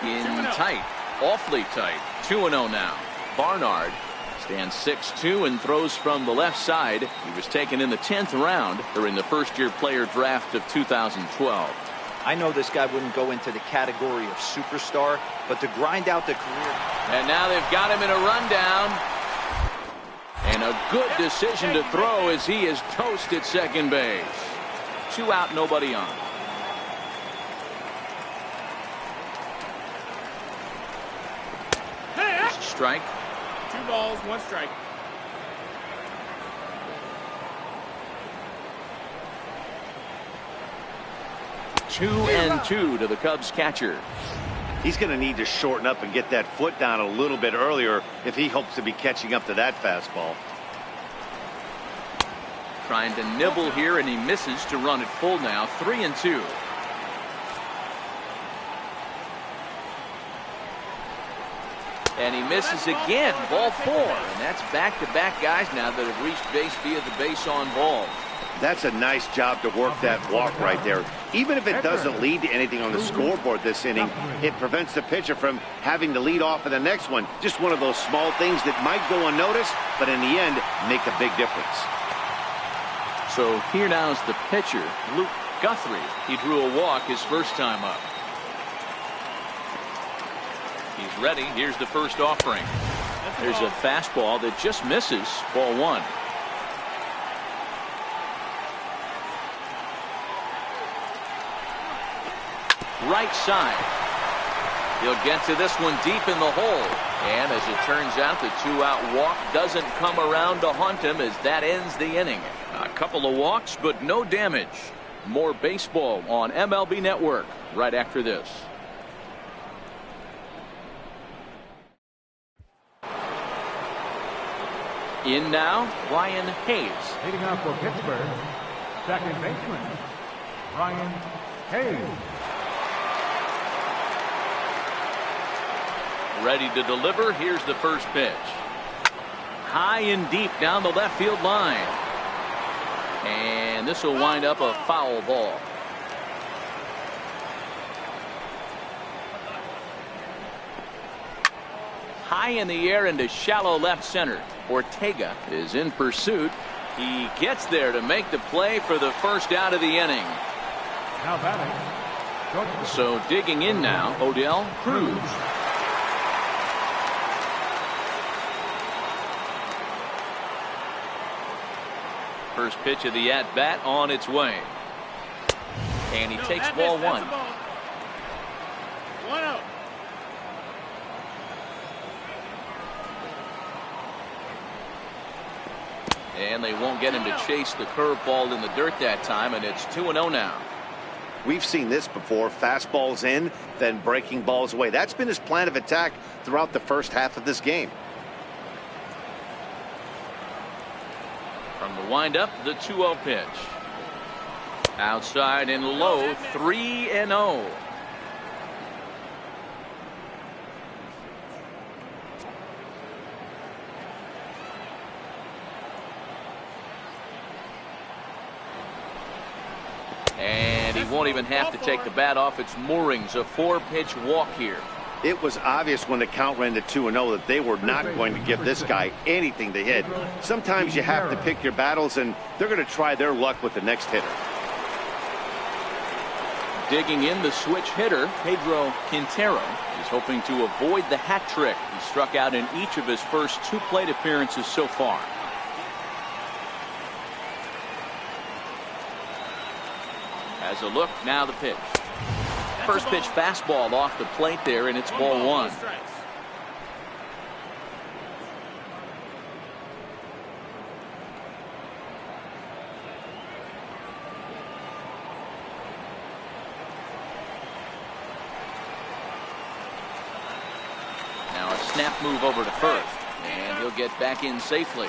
In tight. Awfully tight. 2-0 now. Barnard stands 6'2" and throws from the left side. He was taken in the 10th round during the first-year player draft of 2012. I know this guy wouldn't go into the category of superstar, but to grind out the career. And now they've got him in a rundown. And a good decision to throw as he is toast at second base. 2 out, nobody on. There's a strike. 2 balls, 1 strike. Two and 2 to the Cubs catcher. He's going to need to shorten up and get that foot down a little bit earlier if he hopes to be catching up to that fastball. Trying to nibble here, and he misses to run it full now. 3 and 2. And he misses again. Ball 4. And that's back-to-back guys now that have reached base via the base on ball. That's a nice job to work that walk right there. Even if it doesn't lead to anything on the scoreboard this inning, it prevents the pitcher from having to lead off in the next one. Just one of those small things that might go unnoticed, but in the end, make a big difference. So here now is the pitcher, Luke Guthrie. He drew a walk his first time up. He's ready. Here's the first offering. There's a fastball that just misses. Ball 1. Right side. He'll get to this one deep in the hole. And as it turns out, the 2-out walk doesn't come around to haunt him as that ends the inning. A couple of walks, but no damage. More baseball on MLB Network right after this. In now, Ryan Hayes. Leading off for Pittsburgh, second baseman, Ryan Hayes. Ready to deliver. Here's the first pitch. High and deep down the left field line. And this will wind up a foul ball. High in the air into shallow left center. Ortega is in pursuit. He gets there to make the play for the first out of the inning. Now batting. So digging in now, Odell Cruz. First pitch of the at-bat on its way. And he takes ball 1. 1 out. And they won't get him to chase the curveball in the dirt that time, and it's 2-0 now. We've seen this before. Fastballs in, then breaking balls away. That's been his plan of attack throughout the first half of this game. From the windup, the 2-0 pitch. Outside and low, 3-0. And he won't even have to take the bat off its moorings. A 4-pitch walk here. It was obvious when the count ran to 2-0 that they were not going to give this guy anything to hit. Sometimes you have to pick your battles, and they're going to try their luck with the next hitter. Digging in, the switch hitter, Pedro Quintero, is hoping to avoid the hat trick. He struck out in each of his first 2 plate appearances so far. As a look, now the pitch. First pitch fastball off the plate there, and it's ball 1. Now a snap move over to first, and he'll get back in safely.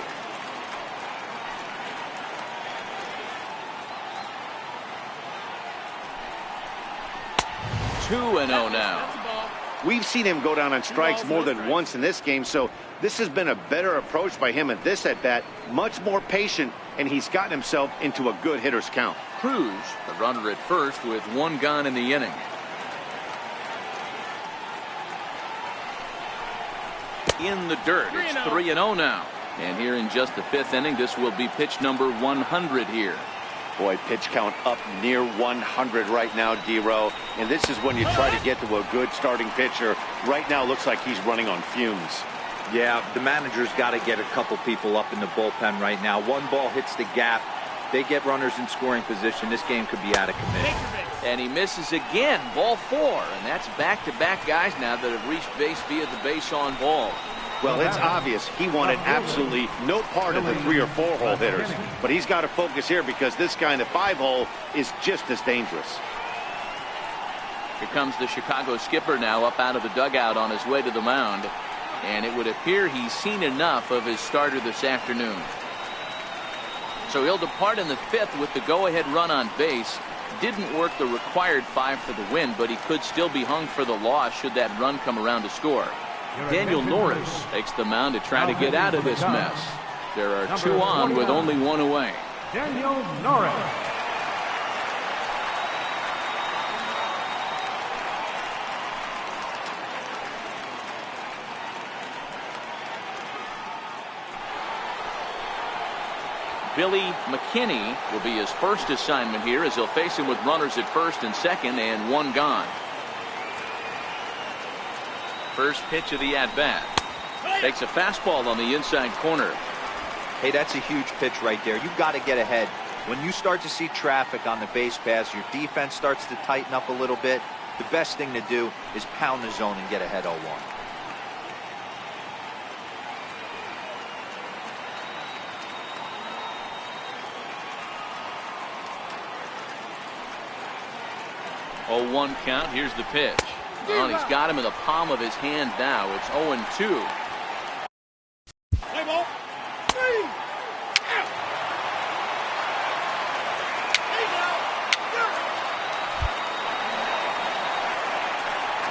Two and 0 now. We've seen him go down on strikes more than once in this game, so this has been a better approach by him at this at-bat. Much more patient, and he's gotten himself into a good hitter's count. Cruz, the runner at first with 1 gone in the inning. In the dirt, it's 3-0 now. And here in just the 5th inning, this will be pitch number 100 here. Boy, pitch count up near 100 right now, D-Row. And this is when you try to get to a good starting pitcher. Right now, looks like he's running on fumes. Yeah, the manager's got to get a couple people up in the bullpen right now. One ball hits the gap. They get runners in scoring position. This game could be out of commission. And he misses again, ball 4. And that's back-to-back guys now that have reached base via the base on ball. Well, it's obvious he wanted absolutely no part of the 3 or 4 hole hitters. But he's got to focus here because this guy in the 5 hole is just as dangerous. Here comes the Chicago skipper now up out of the dugout on his way to the mound. And it would appear he's seen enough of his starter this afternoon. So he'll depart in the 5th with the go-ahead run on base. Didn't work the required 5 for the win, but he could still be hung for the loss should that run come around to score. Daniel Norris takes the mound to try to get out of this mess. There are 2 on with only 1 away. Daniel Norris. Billy McKinney will be his first assignment here as he'll face him with runners at first and second and 1 gone. First pitch of the at-bat. Takes a fastball on the inside corner. Hey, that's a huge pitch right there. You've got to get ahead. When you start to see traffic on the base paths, your defense starts to tighten up a little bit. The best thing to do is pound the zone and get ahead 0-1. Oh, 1 count. Here's the pitch. Well, he's got him in the palm of his hand now. It's 0-2. Play ball. 3. Out.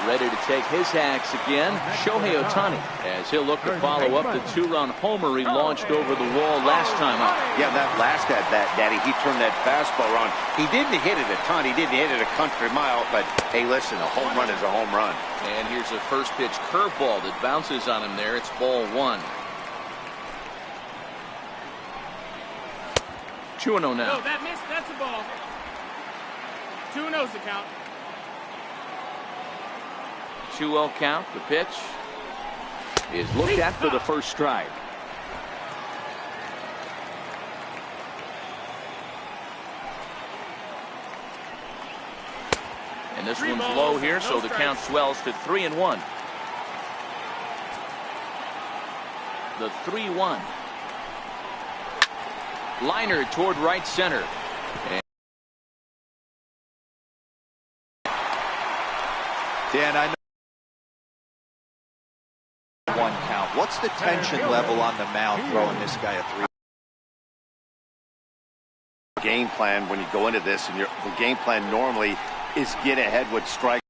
Ready to take his hacks again, Shohei Ohtani, as he'll look to follow up the 2-run homer he launched over the wall last time up. Yeah, that last at-bat, Daddy, he turned that fastball around. He didn't hit it a ton. He didn't hit it a country mile, but hey, listen, a home run is a home run. And here's a first pitch curveball that bounces on him there. It's ball 1. 2-0 now. No, that missed. That's a ball. 2-0's the count. 2-0 count. The pitch is looked at for the first strike. And this one's low here, so the count swells to 3-1. The 3-1. Liner toward right center. Dan, I know 1 count. What's the tension level on the mound throwing this guy a 3? Game plan when you go into this, and the game plan normally is get ahead with strike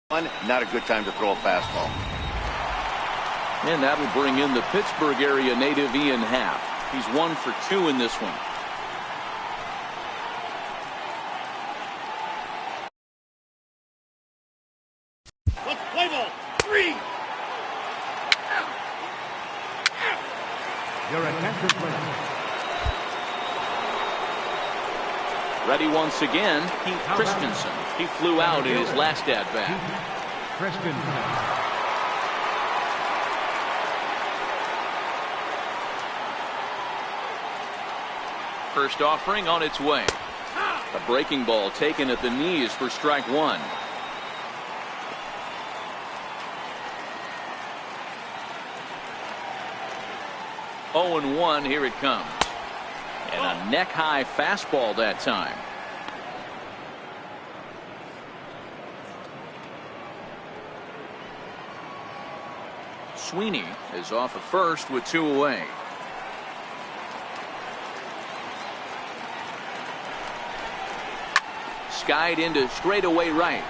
1. Not a good time to throw a fastball. And that'll bring in the Pittsburgh area native Ian Happ. He's 1 for 2 in this one. Play ball. 3. Your attention, please. Ready once again, Pete Christensen. He flew out in his last at-bat. Christensen. First offering on its way. A breaking ball taken at the knees for strike 1. Oh, and 1, here it comes. And a neck-high fastball that time. Sweeney is off at first with 2 away. Skied into straightaway right.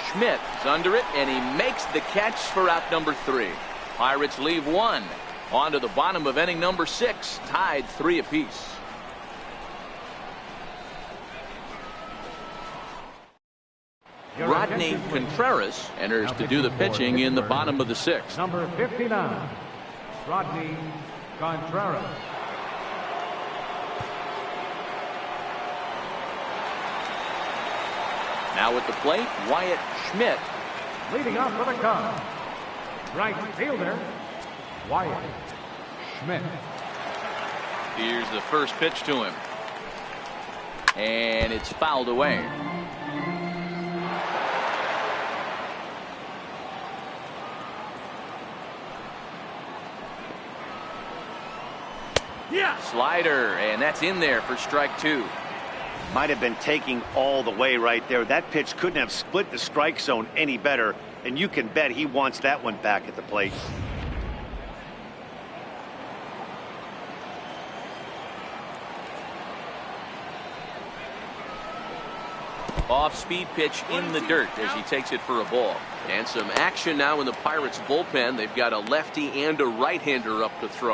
Schmidt is under it, and he makes the catch for out number 3. Pirates leave 1. On to the bottom of inning number 6, tied 3 apiece. Rodney Contreras enters to do the pitching in the bottom of the 6th. Number 59, Rodney Contreras. Now at the plate, Wyatt Schmidt. Leading off for the Cubs, right fielder, Wyatt Schmidt. Here's the first pitch to him. And it's fouled away. Yeah. Slider, and that's in there for strike 2. Might have been taking all the way right there. That pitch couldn't have split the strike zone any better, and you can bet he wants that one back at the plate. Off-speed pitch in the dirt as he takes it for a ball. And some action now in the Pirates bullpen. They've got a lefty and a right-hander up to throw.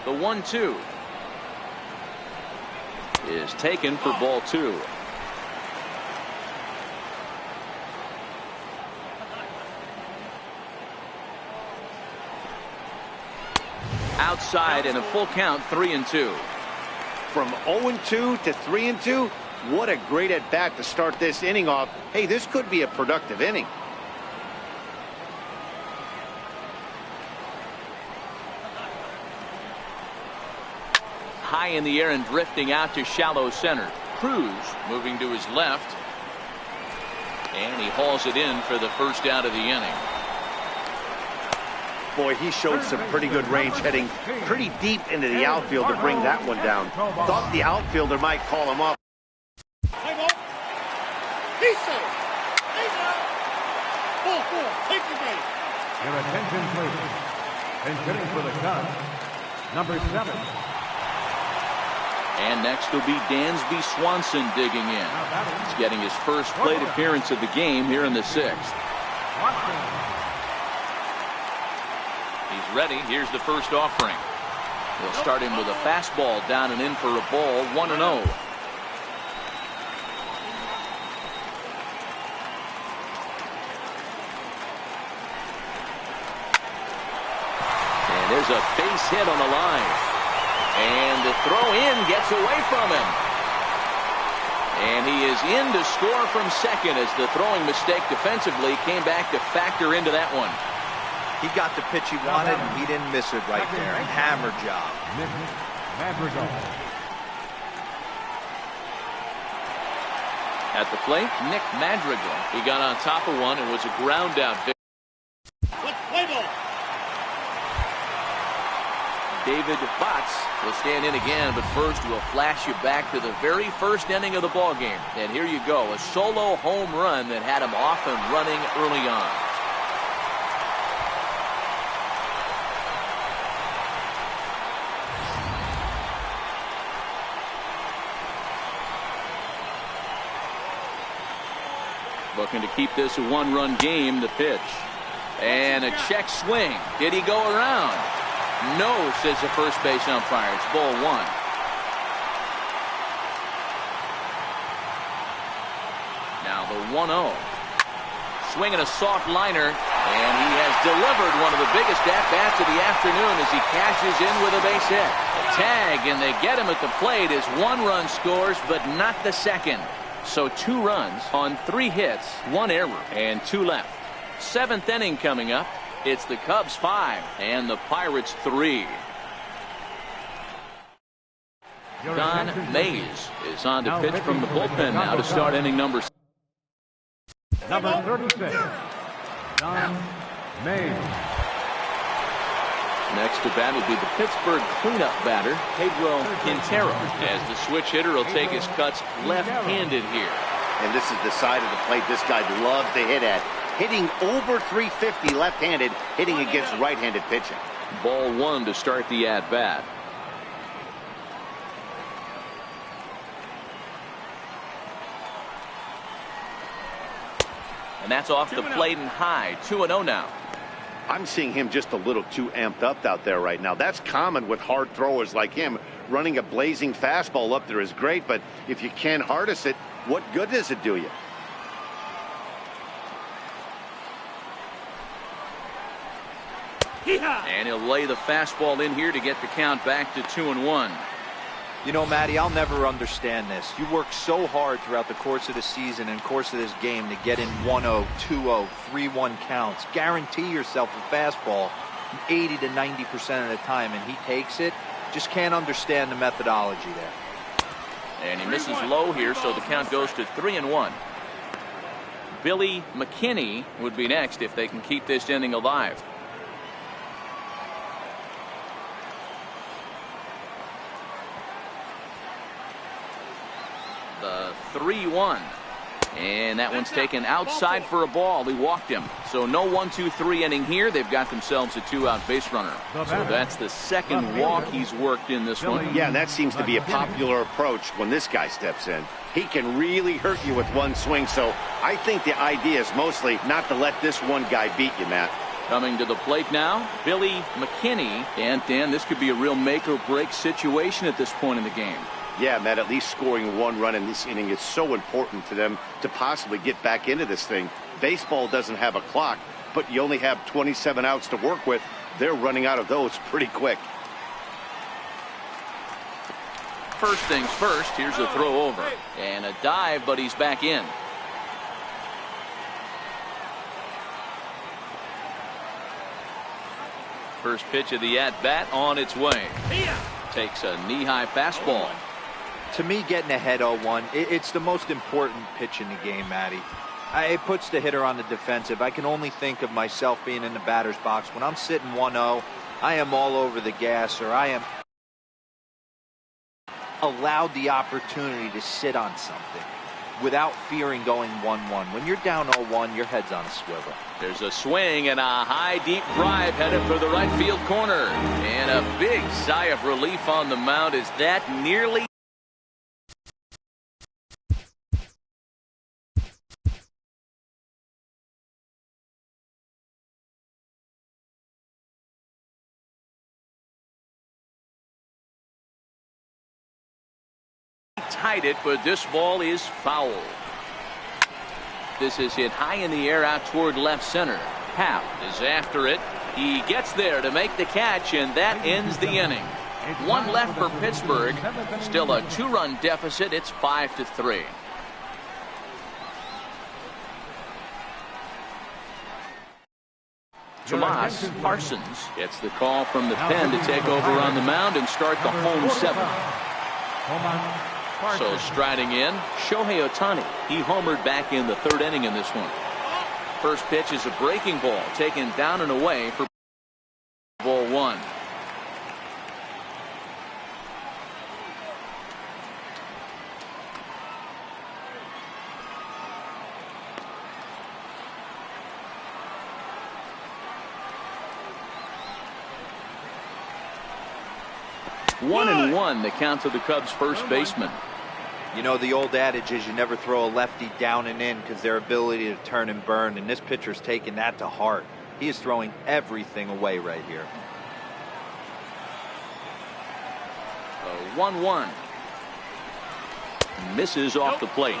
The 1-2 is taken for ball 2. Outside and a full count, 3-2. From 0-2 to 3-2, what a great at bat to start this inning off. Hey, this could be a productive inning. High in the air and drifting out to shallow center. Cruz moving to his left. And he hauls it in for the first out of the inning. Boy, he showed some pretty good range, heading pretty deep into the outfield to bring that one down. Thought the outfielder might call him off. Play ball. He's safe. He's out. Ball 4. Take the game. Your attention, please. And hitting for the Cubs, number 7. And next will be Dansby Swanson digging in. He's getting his first plate appearance of the game here in the 6th. He's ready. Here's the first offering. He'll start him with a fastball down and in for a ball, 1-0. And there's a base hit on the line. And the throw in gets away from him. And he is in to score from second as the throwing mistake defensively came back to factor into that one. He got the pitch he wanted, and he didn't miss it right there. Hammer job. Madrigal. At the plate, Nick Madrigal. He got on top of one and was a ground out. Let's play ball. David Botts will stand in again, but first we'll flash you back to the very first inning of the ball game. And here you go, a solo home run that had him off and running early on. Looking to keep this a one-run game, the pitch. And a check swing. Did he go around? No, says the first base umpire. It's ball 1. Now the 1-0. Swinging a soft liner, and he has delivered one of the biggest at-bats of the afternoon as he cashes in with a base hit. Tag, and they get him at the plate as 1 run scores, but not the second. So 2 runs on 3 hits, 1 error, and 2 left. 7th inning coming up. It's the Cubs 5 and the Pirates 3. Don Mays is on to pitch from the bullpen now to start inning number 6. Number 36, Don Mays. Next to bat will be the Pittsburgh cleanup batter, Pedro Quintero, as the switch hitter will take his cuts left-handed here. And this is the side of the plate this guy loves to hit at. Hitting over 350 left-handed, hitting against right-handed pitching. Ball 1 to start the at-bat. And that's off the plate and high. 2-0 now. I'm seeing him just a little too amped up out there right now. That's common with hard throwers like him. Running a blazing fastball up there is great, but if you can't harness it, what good does it do you? And he'll lay the fastball in here to get the count back to 2-1. You know, Matty, I'll never understand this. You work so hard throughout the course of the season and course of this game to get in 1-0, 2-0, 3-1 counts. Guarantee yourself a fastball 80 to 90% of the time, and he takes it. Just can't understand the methodology there. And he misses low here, so the count goes to 3-1. Billy McKinney would be next if they can keep this inning alive. The 3-1. And that one's taken outside for a ball. He walked him. So no 1-2-3 inning here. They've got themselves a 2-out base runner. So that's the second walk he's worked in this one. Yeah, and that seems to be a popular approach when this guy steps in. He can really hurt you with one swing. So I think the idea is mostly not to let this one guy beat you, Matt. Coming to the plate now, Billy McKinney. And Dan, this could be a real make or break situation at this point in the game. Yeah, Matt, at least scoring one run in this inning is so important to them to possibly get back into this thing. Baseball doesn't have a clock, but you only have 27 outs to work with. They're running out of those pretty quick. First things first, here's a throw over. And a dive, but he's back in. First pitch of the at-bat on its way. Takes a knee-high fastball. To me, getting ahead 0-1, it's the most important pitch in the game, Matty. It puts the hitter on the defensive. I can only think of myself being in the batter's box. When I'm sitting 1-0, I am all over the gas, or I am allowed the opportunity to sit on something without fearing going 1-1. When you're down 0-1, your head's on a swivel. There's a swing and a high deep drive headed for the right field corner. And a big sigh of relief on the mound as that nearly tied it, but this ball is foul. This is hit high in the air out toward left center. Happ is after it. He gets there to make the catch, and that ends the inning. One left for Pittsburgh. Still a 2-run deficit. It's 5-3. Tomas Parsons gets the call from the pen to take over on the mound and start the home 7th. So striding in, Shohei Ohtani. He homered back in the 3rd inning in this one. First pitch is a breaking ball taken down and away for ball 1. One and one, the count to the Cubs' first baseman. You know, the old adage is you never throw a lefty down and in because their ability to turn and burn, and this pitcher's taking that to heart. He is throwing everything away right here. 1-1. Misses off the plate.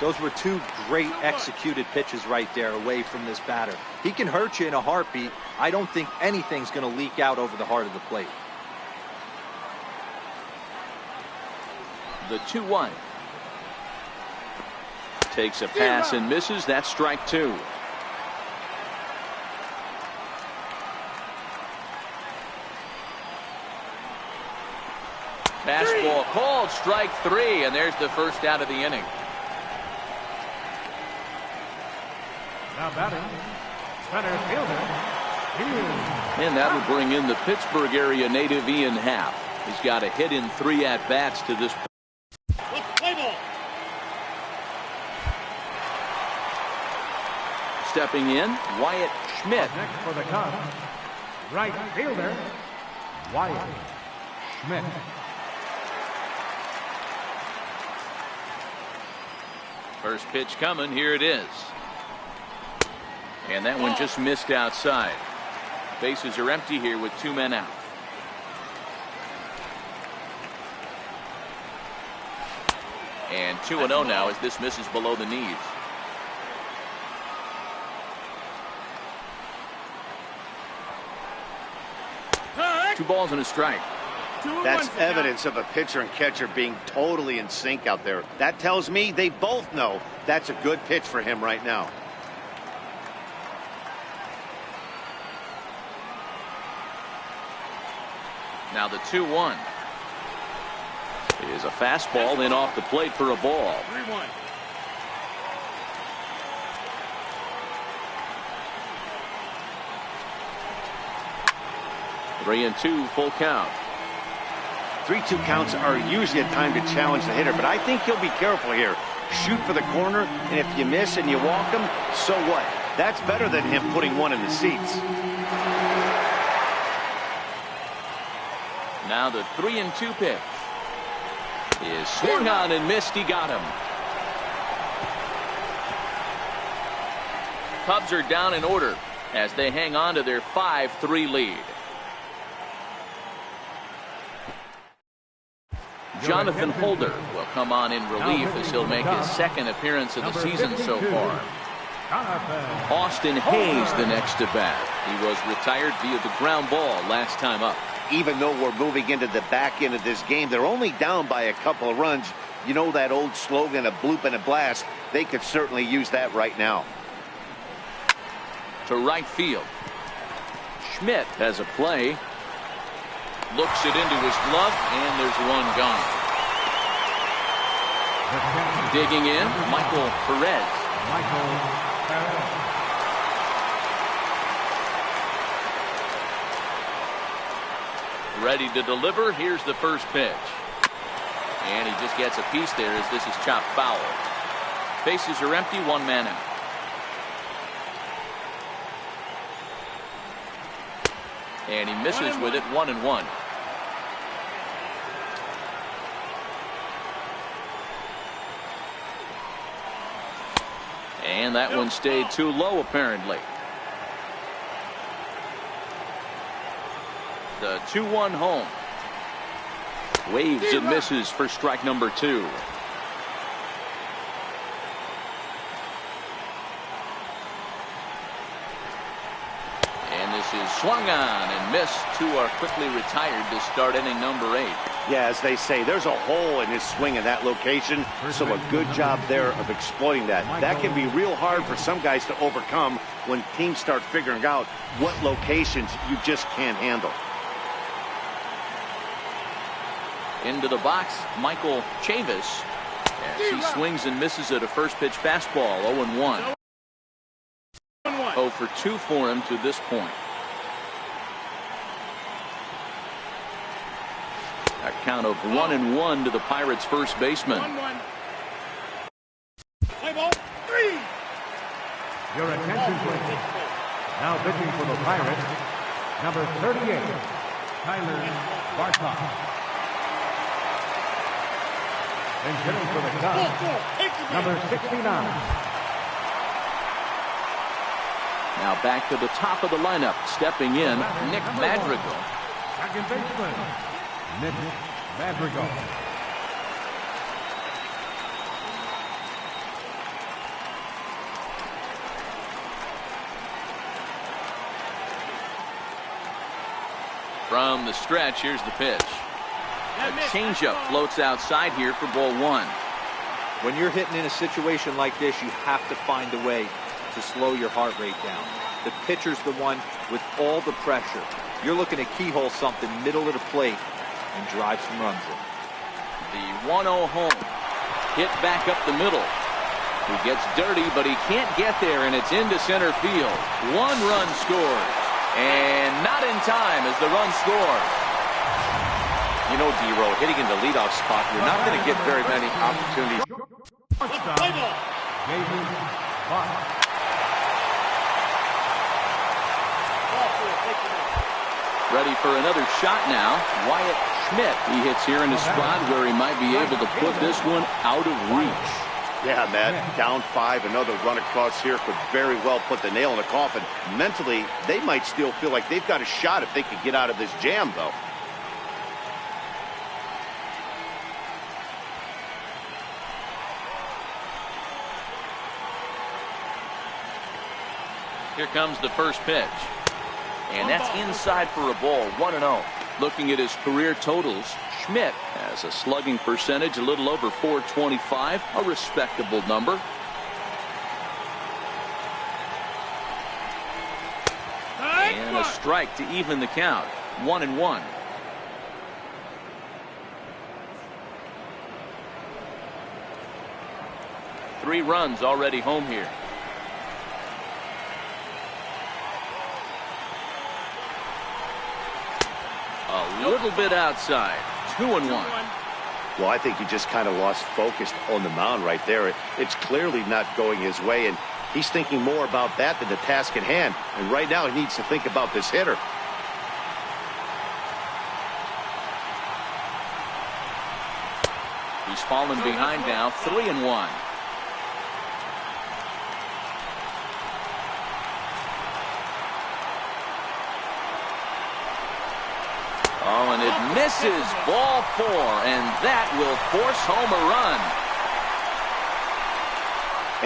Those were two great executed pitches right there away from this batter. He can hurt you in a heartbeat. I don't think anything's going to leak out over the heart of the plate. The 2-1. Takes a pass and misses. That's strike 2. Fastball called, strike 3, and there's the first out of the inning. Now batting, center fielder, and that will bring in the Pittsburgh area native Ian Happ. He's got a hit in 3 at-bats to this point. Stepping in, Wyatt Schmidt. Next for the Cubs, right fielder, Wyatt Schmidt. First pitch coming, here it is. And that one just missed outside. Bases are empty here with 2 men out. And 2-0 now as this misses below the knees. 2 balls and a strike. That's evidence of a pitcher and catcher being totally in sync out there. That tells me they both know that's a good pitch for him right now. Now the 2-1 is a fastball in off the plate for a ball. 3-1. Three and 2 full count. 3-2 counts are usually a time to challenge the hitter, but I think he'll be careful here. Shoot for the corner, and if you miss and you walk him, so what? That's better than him putting one in the seats. Now the 3-2 pitch is swung on and missed. He got him. Cubs are down in order as they hang on to their 5-3 lead. Jonathan Holder will come on in relief as he'll make his second appearance of the season so far. Austin Hayes the next to bat. He was retired via the ground ball last time up. Even though we're moving into the back end of this game, they're only down by a couple of runs. You know that old slogan, a bloop and a blast. They could certainly use that right now. To right field. Schmidt has a play. Looks it into his glove, and there's one gone. Digging in, Michael Perez. Ready to deliver. Here's the first pitch. And he just gets a piece there as this is chopped foul. Bases are empty, 1 man out. And he misses with it, 1-1. And that one stayed too low, apparently. The 2-1 home. Waves and misses for strike number 2. Is swung on and missed. 2 are quickly retired to start inning number 8. Yeah, as they say, there's a hole in his swing in that location, so a good job there of exploiting that. That can be real hard for some guys to overcome when teams start figuring out what locations you just can't handle. Into the box, Michael Chavis, as he swings and misses at a first pitch fastball. 0-1. 0 for 2 for him to this point. A count of 1-1 to the Pirates' first baseman. 1-1. Play ball. 3. Your attention, please. Now pitching for the Pirates, number 38, Tyler Bartok. And hitting for the Cubs, number 69. Now back to the top of the lineup, stepping in, Nick Madrigal. Second baseman, Nick Madrigal. From the stretch, here's the pitch. A changeup floats outside here for ball 1. When you're hitting in a situation like this, you have to find a way to slow your heart rate down. The pitcher's the one with all the pressure. You're looking to keyhole something middle of the plate and drive some runs in. The 1-0 home. Hit back up the middle. He gets dirty, but he can't get there, and it's into center field. 1 run scores. And not in time as the run scores. You know, D-Row, hitting in the leadoff spot, you're not going to get very many opportunities. Ready for another shot now. Wyatt Schmidt. He hits here in a spot where he might be able to put this one out of reach. Yeah, Matt, down 5, another run across here could very well put the nail in the coffin. Mentally, they might still feel like they've got a shot if they could get out of this jam, though. Here comes the first pitch. And that's inside for a ball, 1-0. Looking at his career totals, Schmidt has a slugging percentage a little over .425, a respectable number. And a strike to even the count. 1-1. Three runs already home here. A little bit outside. 2-1. Well, I think he just kind of lost focus on the mound right there. It's clearly not going his way, and he's thinking more about that than the task at hand. And right now he needs to think about this hitter. He's fallen behind now. 3-1. Oh, and it misses. Ball 4, and that will force home a run.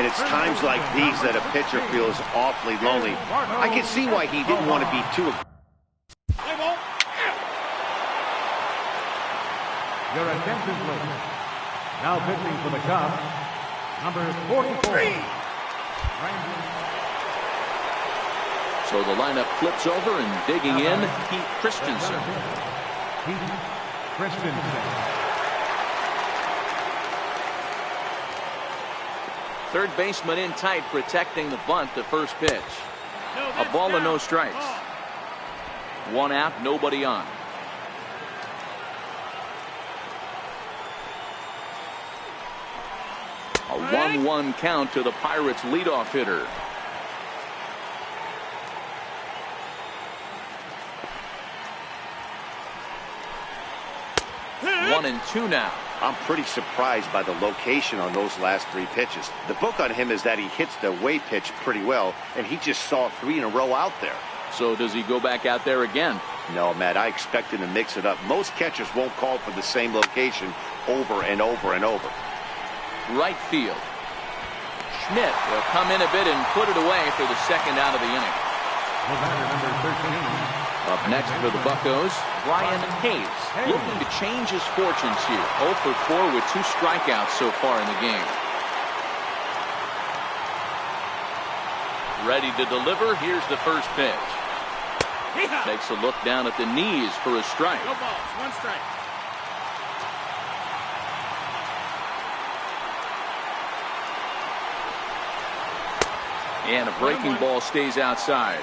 And it's times like these that a pitcher feels awfully lonely. I can see why he didn't want to be too aggressive. Your attention, please. Now pitching for the Cubs, number 44. So the lineup flips over, and digging in, Pete Christensen. Pete Christensen. Third baseman in tight, protecting the bunt, the first pitch. A ball and no strikes. One out, nobody on. A 1-1 count to the Pirates' leadoff hitter. One and two now. I'm pretty surprised by the location on those last three pitches. The book on him is that he hits the away pitch pretty well, and he just saw 3 in a row out there. So does he go back out there again? No, Matt, I expect him to mix it up. Most catchers won't call for the same location over and over and over. Right field. Schmidt will come in a bit and put it away for the second out of the inning. Number 13. Up next for the Buccos, Brian Hayes, looking to change his fortunes here. 0 for 4 with 2 strikeouts so far in the game. Ready to deliver. Here's the first pitch. Takes a look down at the knees for a strike. No balls, 1 strike. And a breaking ball stays outside.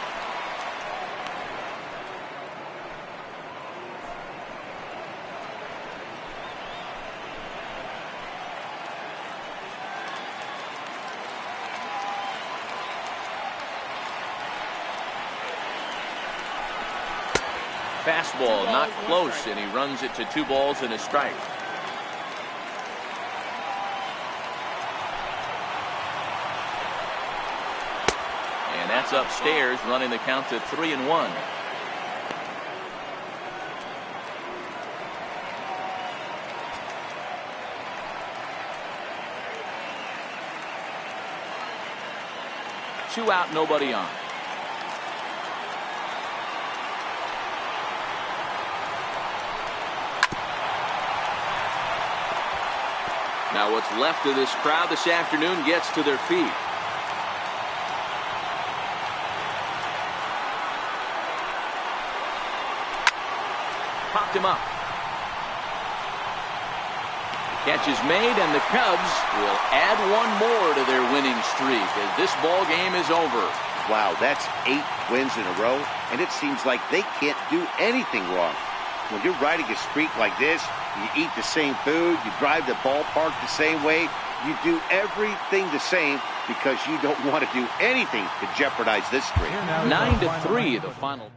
Fastball not close, and he runs it to 2 balls and a strike. And that's upstairs, running the count to 3-1. Two out, nobody on. Now what's left of this crowd this afternoon gets to their feet. Popped him up. The catch is made, and the Cubs will add 1 more to their winning streak as this ball game is over. Wow, that's 8 wins in a row, and it seems like they can't do anything wrong. When you're riding a streak like this, you eat the same food, you drive the ballpark the same way, you do everything the same because you don't want to do anything to jeopardize this streak. 9-3 the final.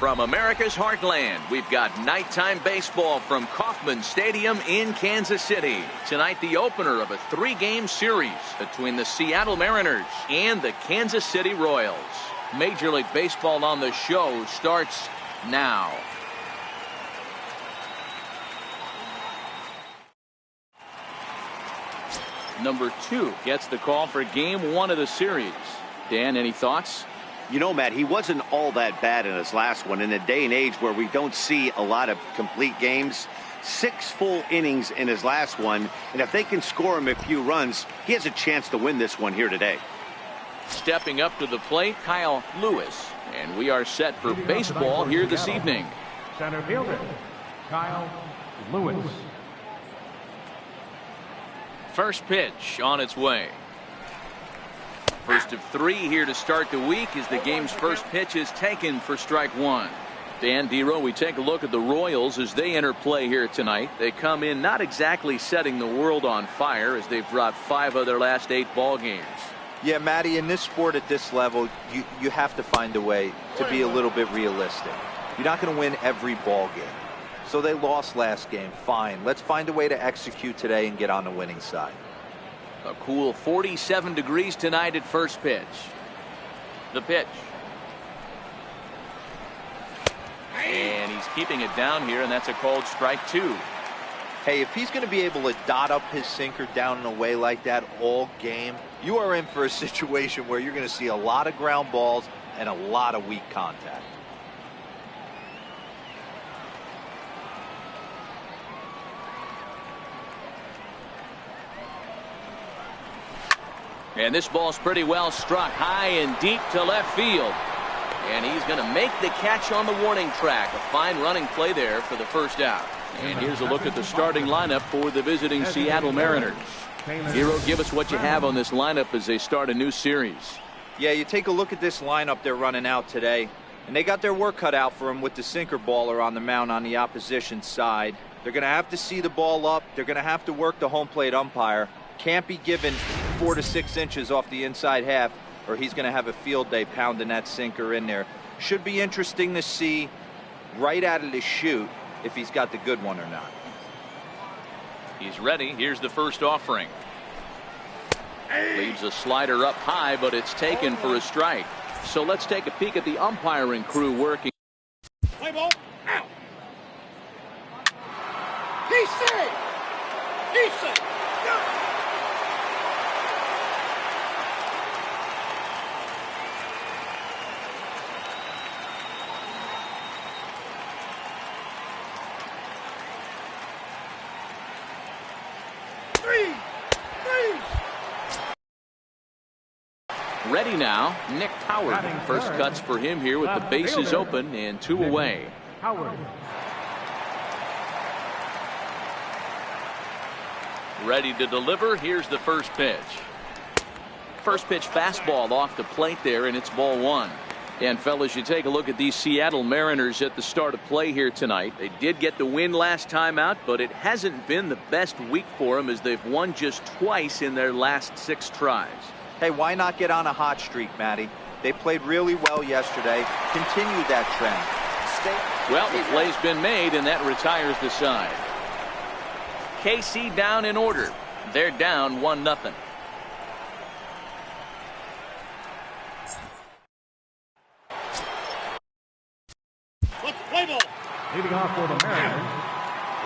From America's heartland, we've got nighttime baseball from Kauffman Stadium in Kansas City. Tonight, the opener of a 3-game series between the Seattle Mariners and the Kansas City Royals. Major League Baseball on the show starts now. Number 2 gets the call for game 1 of the series. Dan, any thoughts? You know, Matt, he wasn't all that bad in his last one. In a day and age where we don't see a lot of complete games, 6 full innings in his last one. And if they can score him a few runs, he has a chance to win this one here today. Stepping up to the plate, Kyle Lewis. And we are set for baseball here this evening. Center fielder, Kyle Lewis. First pitch on its way. First of 3 here to start the week as the game's first pitch is taken for strike 1. Dan Dero, we take a look at the Royals as they enter play here tonight. They come in not exactly setting the world on fire as they've dropped 5 of their last 8 ball games. Yeah, Matty, in this sport at this level, you have to find a way to be a little bit realistic. You're not going to win every ball game. So they lost last game. Fine. Let's find a way to execute today and get on the winning side. A cool 47 degrees tonight at first pitch. The pitch. And he's keeping it down here, and that's a called strike 2. Hey, if he's going to be able to dot up his sinker down and away like that all game, you are in for a situation where you're going to see a lot of ground balls and a lot of weak contact. And this ball's pretty well struck high and deep to left field. And he's going to make the catch on the warning track. A fine running play there for the first out. And here's a look at the starting lineup for the visiting Seattle Mariners. Hero, give us what you have on this lineup as they start a new series. Yeah, you take a look at this lineup they're running out today. And they got their work cut out for them with the sinker baller on the mound on the opposition side. They're going to have to see the ball up. They're going to have to work the home plate umpire. Can't be given 4 to 6 inches off the inside half, or he's going to have a field day pounding that sinker in there. Should be interesting to see right out of the chute if he's got the good one or not. He's ready. Here's the first offering. Leaves a slider up high, but it's taken for a strike. So let's take a peek at the umpiring crew working. Play ball. Out. He's safe. He's safe. Ready now, Nick Howard. First cuts for him here with the bases open and 2 away. Howard. Ready to deliver. Here's the first pitch. First pitch fastball off the plate there, and it's ball 1. And fellas, you take a look at these Seattle Mariners at the start of play here tonight. They did get the win last time out, but it hasn't been the best week for them as they've won just twice in their last 6 tries. Hey, why not get on a hot streak, Matty? They played really well yesterday. Continue that trend. Well, the play's been made, and that retires the side. KC down in order. They're down 1-0. Let's play ball. Leading off for the Mariners,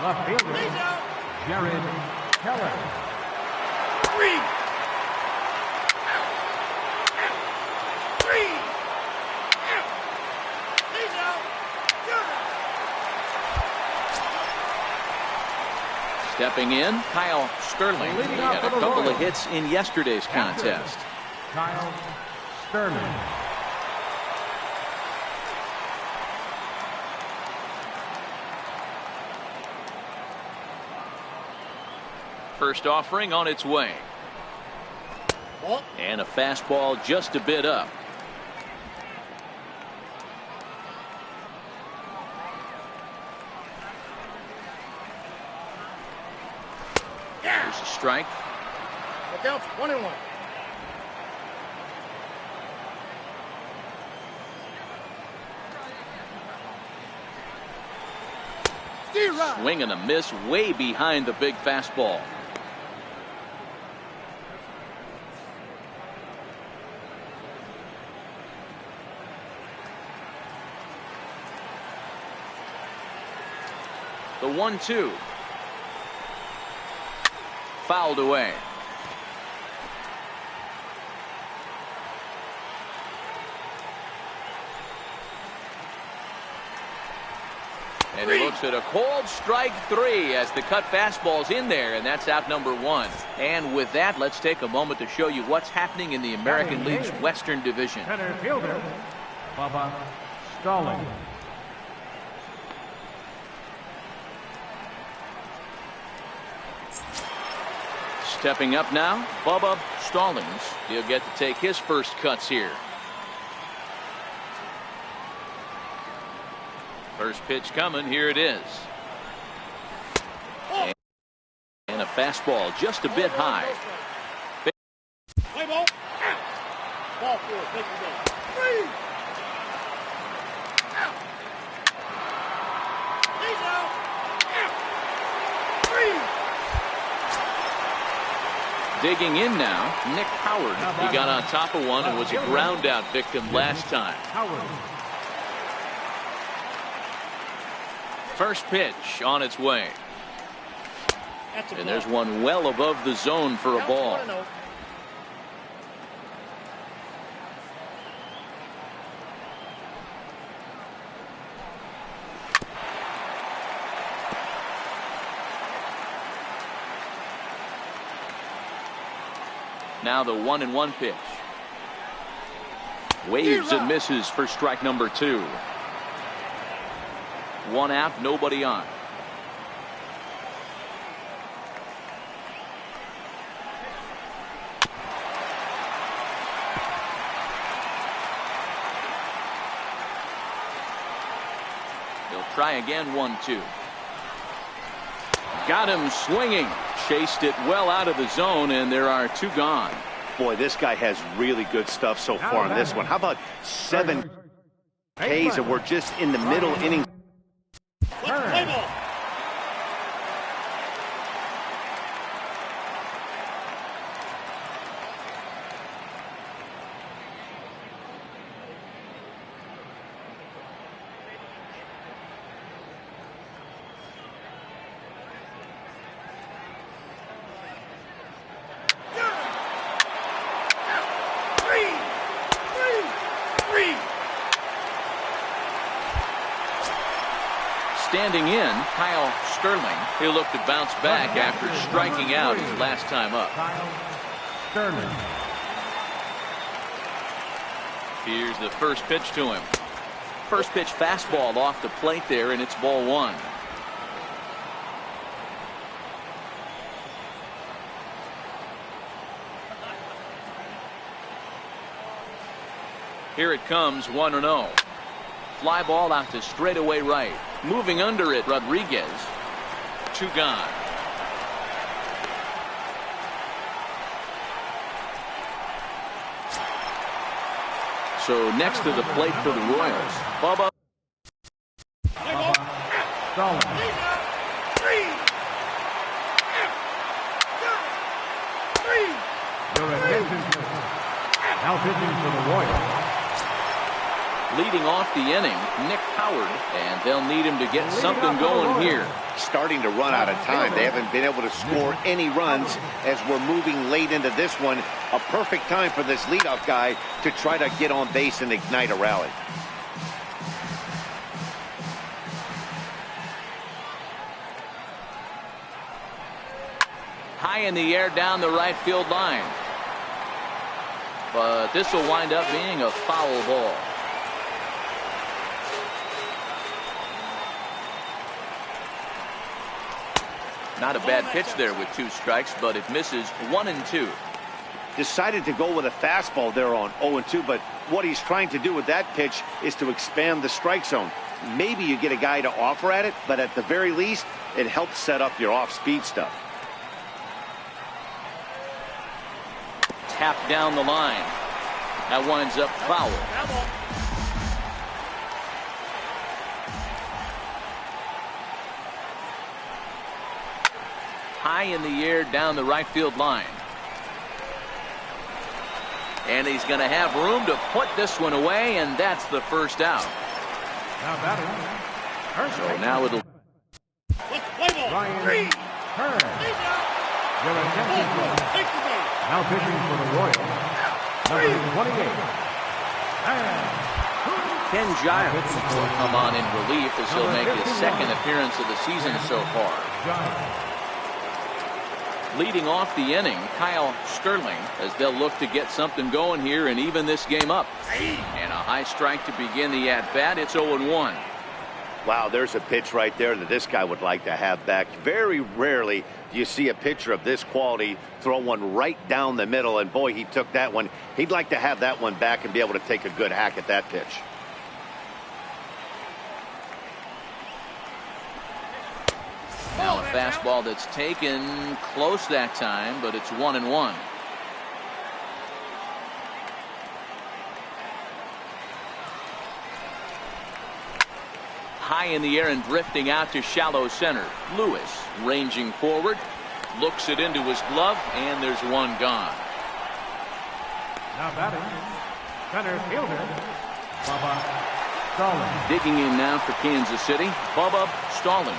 left fielder, Jared Keller. 3. Stepping in, Kyle Sterling. He had a couple of hits in yesterday's contest. Kyle Sterling. First offering on its way. And a fastball just a bit up. There's a strike. The count's 1-1. Swing and a miss way behind the big fastball. The 1-2. Fouled away. And he looks at a cold strike 3 as the cut fastball's in there, and that's out number 1. And with that, let's take a moment to show you what's happening in the American League's Western Division. Center fielder, Bubba Stallings. Stepping up now, Bubba Stallings. He'll get to take his first cuts here. First pitch coming. Here it is. And a fastball just a bit high. Play ball. Ball 4. Take it down. 3. Out. He's out. Out. 3. Digging in now, Nick Howard. He got on top of one and was a ground out victim last time. First pitch on its way. And there's one well above the zone for a ball. Now the 1-1 pitch. Waves and misses for strike number 2. 1 out, nobody on. He'll try again. 1-2. Got him swinging. Chased it well out of the zone, and there are 2 gone. Boy, this guy has really good stuff so far on this one. How about 7 Ks, and we're just in the middle inning. Play ball. Standing in, Kyle Sterling. He'll look to bounce back after striking out his last time up. Kyle Sterling. Here's the first pitch to him. First pitch fastball off the plate there, and it's ball 1. Here it comes, 1-0. Fly ball out to straightaway right. Moving under it, Rodriguez. 2 gone. So next to the plate for the Royals, Bubba. Stallings. 3. Your attention, please. Now pitching for the Royals. Leading off the inning, Nick Howard, and they'll need him to get something going here. Starting to run out of time. They haven't been able to score any runs as we're moving late into this one. A perfect time for this leadoff guy to try to get on base and ignite a rally. High in the air down the right field line. But this will wind up being a foul ball. Not a bad pitch there with 2 strikes, but it misses. 1-2. Decided to go with a fastball there on 0-2, but what he's trying to do with that pitch is to expand the strike zone. Maybe you get a guy to offer at it, but at the very least, it helps set up your off-speed stuff. Tapped down the line. That winds up foul. high in the air down the right field line. And he's going to have room to put this one away, and that's the first out. Now batting. So now it'll. Ryan Hearn. Your attention, please. Now pitching for the Royals, number 28. Ken Giles will come on in relief as he'll make his second appearance of the season so far. Leading off the inning, Kyle Sterling, as they'll look to get something going here and even this game up. And a high strike to begin the at-bat. It's 0-1. Wow, there's a pitch right there that this guy would like to have back. Very rarely do you see a pitcher of this quality throw one right down the middle, and boy, he took that one. He'd like to have that one back and be able to take a good hack at that pitch. Now a fastball that's taken close that time, but it's 1-1. High in the air and drifting out to shallow center. Lewis ranging forward, looks it into his glove, and there's one gone. Now batting, center fielder, Bubba Stallings. Digging in now for Kansas City, Bubba Stallings.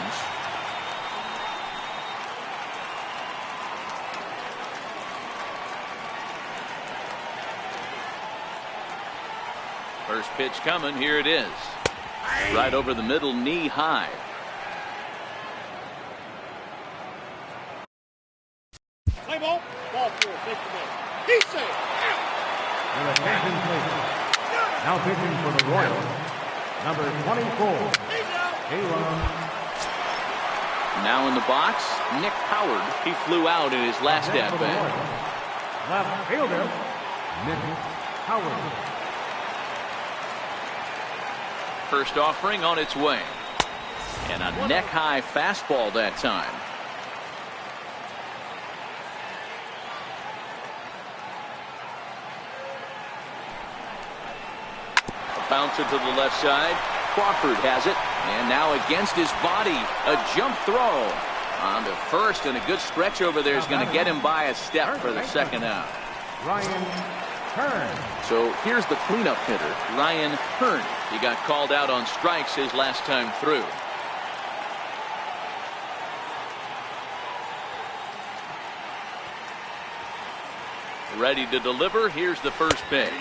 First pitch coming, here it is. Right over the middle, knee high. Play ball. Ball four. Take the ball. He said. Your attention, please. Now pitching for the Royals, number 24. Aaron. Now in the box, Nick Howard. He flew out in his last at-bat. Left fielder, Nick Howard. First offering on its way. And a neck-high fastball that time. A bouncer to the left side. Crawford has it. And now against his body, a jump throw. On to first, and a good stretch over there is going to get him by a step for the second out. Ryan Hearn. So here's the cleanup hitter, Ryan Hearn. He got called out on strikes his last time through. Ready to deliver. Here's the first pitch.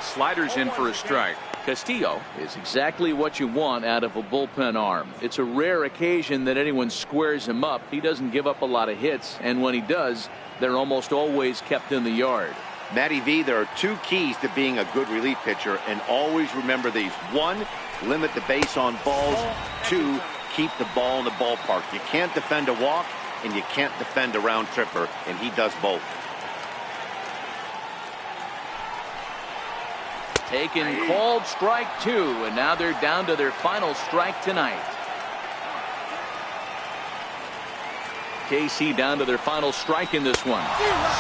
Sliders in for a strike. Castillo is exactly what you want out of a bullpen arm. It's a rare occasion that anyone squares him up. He doesn't give up a lot of hits, and when he does, they're almost always kept in the yard. Matty V, there are two keys to being a good relief pitcher, and always remember these. One, limit the base on balls. Two, keep the ball in the ballpark. You can't defend a walk, and you can't defend a round tripper, and he does both. Taken, called strike two, and now they're down to their final strike tonight. KC down to their final strike in this one.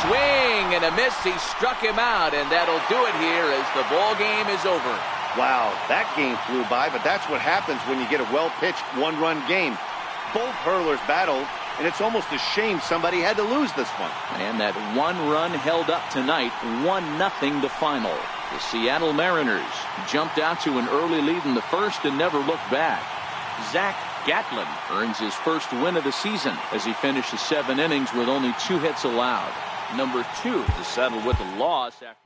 Swing and a miss. He struck him out, and that'll do it here as the ball game is over. Wow, that game flew by, but that's what happens when you get a well-pitched one-run game. Both hurlers battled, and it's almost a shame somebody had to lose this one. And that one run held up tonight, 1-0 the final. The Seattle Mariners jumped out to an early lead in the first and never looked back. Zach Gatlin earns his first win of the season as he finishes 7 innings with only 2 hits allowed. Number 2 to settle with a loss after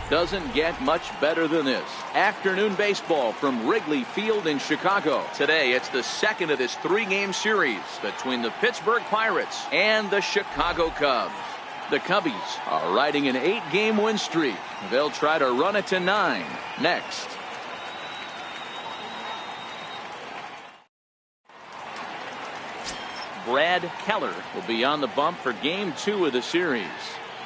Doesn't get much better than this. Afternoon baseball from Wrigley Field in Chicago. Today, it's the second of this 3-game series between the Pittsburgh Pirates and the Chicago Cubs. The Cubbies are riding an 8-game win streak. They'll try to run it to 9 next. Brad Keller will be on the bump for game 2 of the series.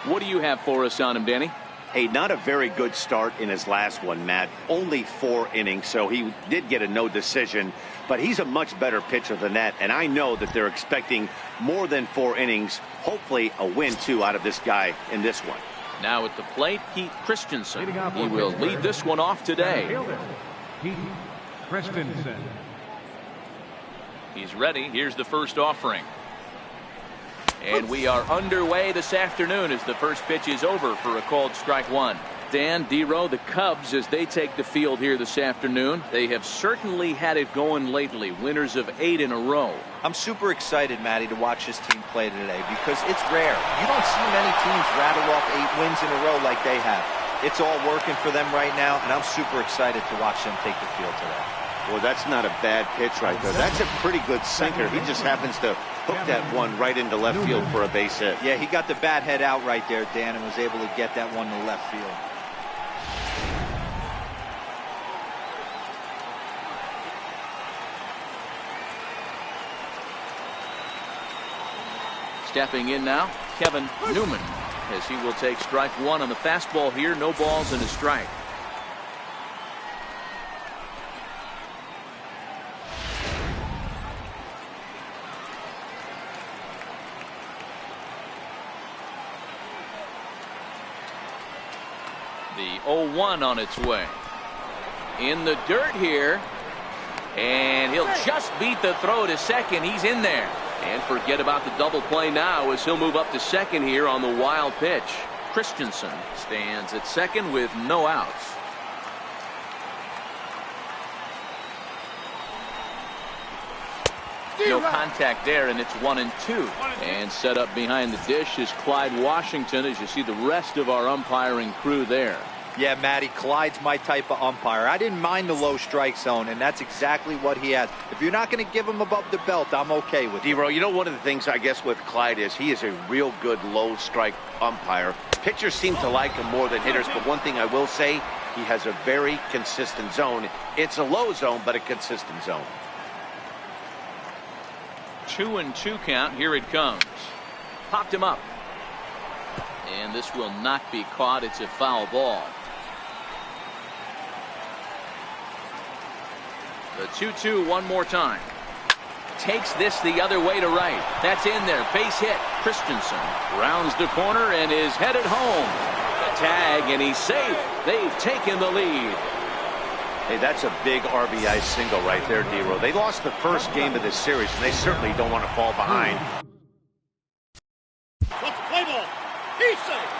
What do you have for us on him, Danny? Hey, not a very good start in his last one, Matt. Only 4 innings, so he did get a no decision. But he's a much better pitcher than that, and I know that they're expecting more than 4 innings. Hopefully a win, too, out of this guy in this one. Now at the plate, Pete Christensen. He will lead this one off today. Pete Christensen. He's ready. Here's the first offering. And we are underway this afternoon as the first pitch is over for a called strike 1. Dan, D-Row, the Cubs, as they take the field here this afternoon, they have certainly had it going lately. Winners of 8 in a row. I'm super excited, Matty, to watch this team play today because it's rare. You don't see many teams rattle off 8 wins in a row like they have. It's all working for them right now, and I'm super excited to watch them take the field today. Well, that's not a bad pitch right there. That's a pretty good sinker. He just happens to hook that one right into left field for a base hit. Yeah, he got the bat head out right there, Dan, and was able to get that one to left field. Stepping in now, Kevin Newman, as he will take strike 1 on the fastball here. No balls and a strike. The 0-1 on its way. In the dirt here. And he'll just beat the throw to second. He's in there. And forget about the double play now as he'll move up to second here on the wild pitch. Christensen stands at second with no outs. No contact there, and it's 1-2. And set up behind the dish is Clyde Washington, as you see the rest of our umpiring crew there. Yeah, Matty, Clyde's my type of umpire. I didn't mind the low strike zone, and that's exactly what he has. If you're not going to give him above the belt, I'm okay with it. D-Row, you know, one of the things I guess with Clyde is he is a real good low strike umpire. Pitchers seem to like him more than hitters, but one thing I will say, he has a very consistent zone. It's a low zone, but a consistent zone. 2-2 count. Here it comes. Popped him up. And this will not be caught. It's a foul ball. The 2-2 one more time. Takes this the other way to right. That's in there. Base hit. Christensen rounds the corner and is headed home. The tag, and he's safe. They've taken the lead. Hey, that's a big RBI single right there, D-Row. They lost the first game of this series, and they certainly don't want to fall behind. What's the play ball? He's safe.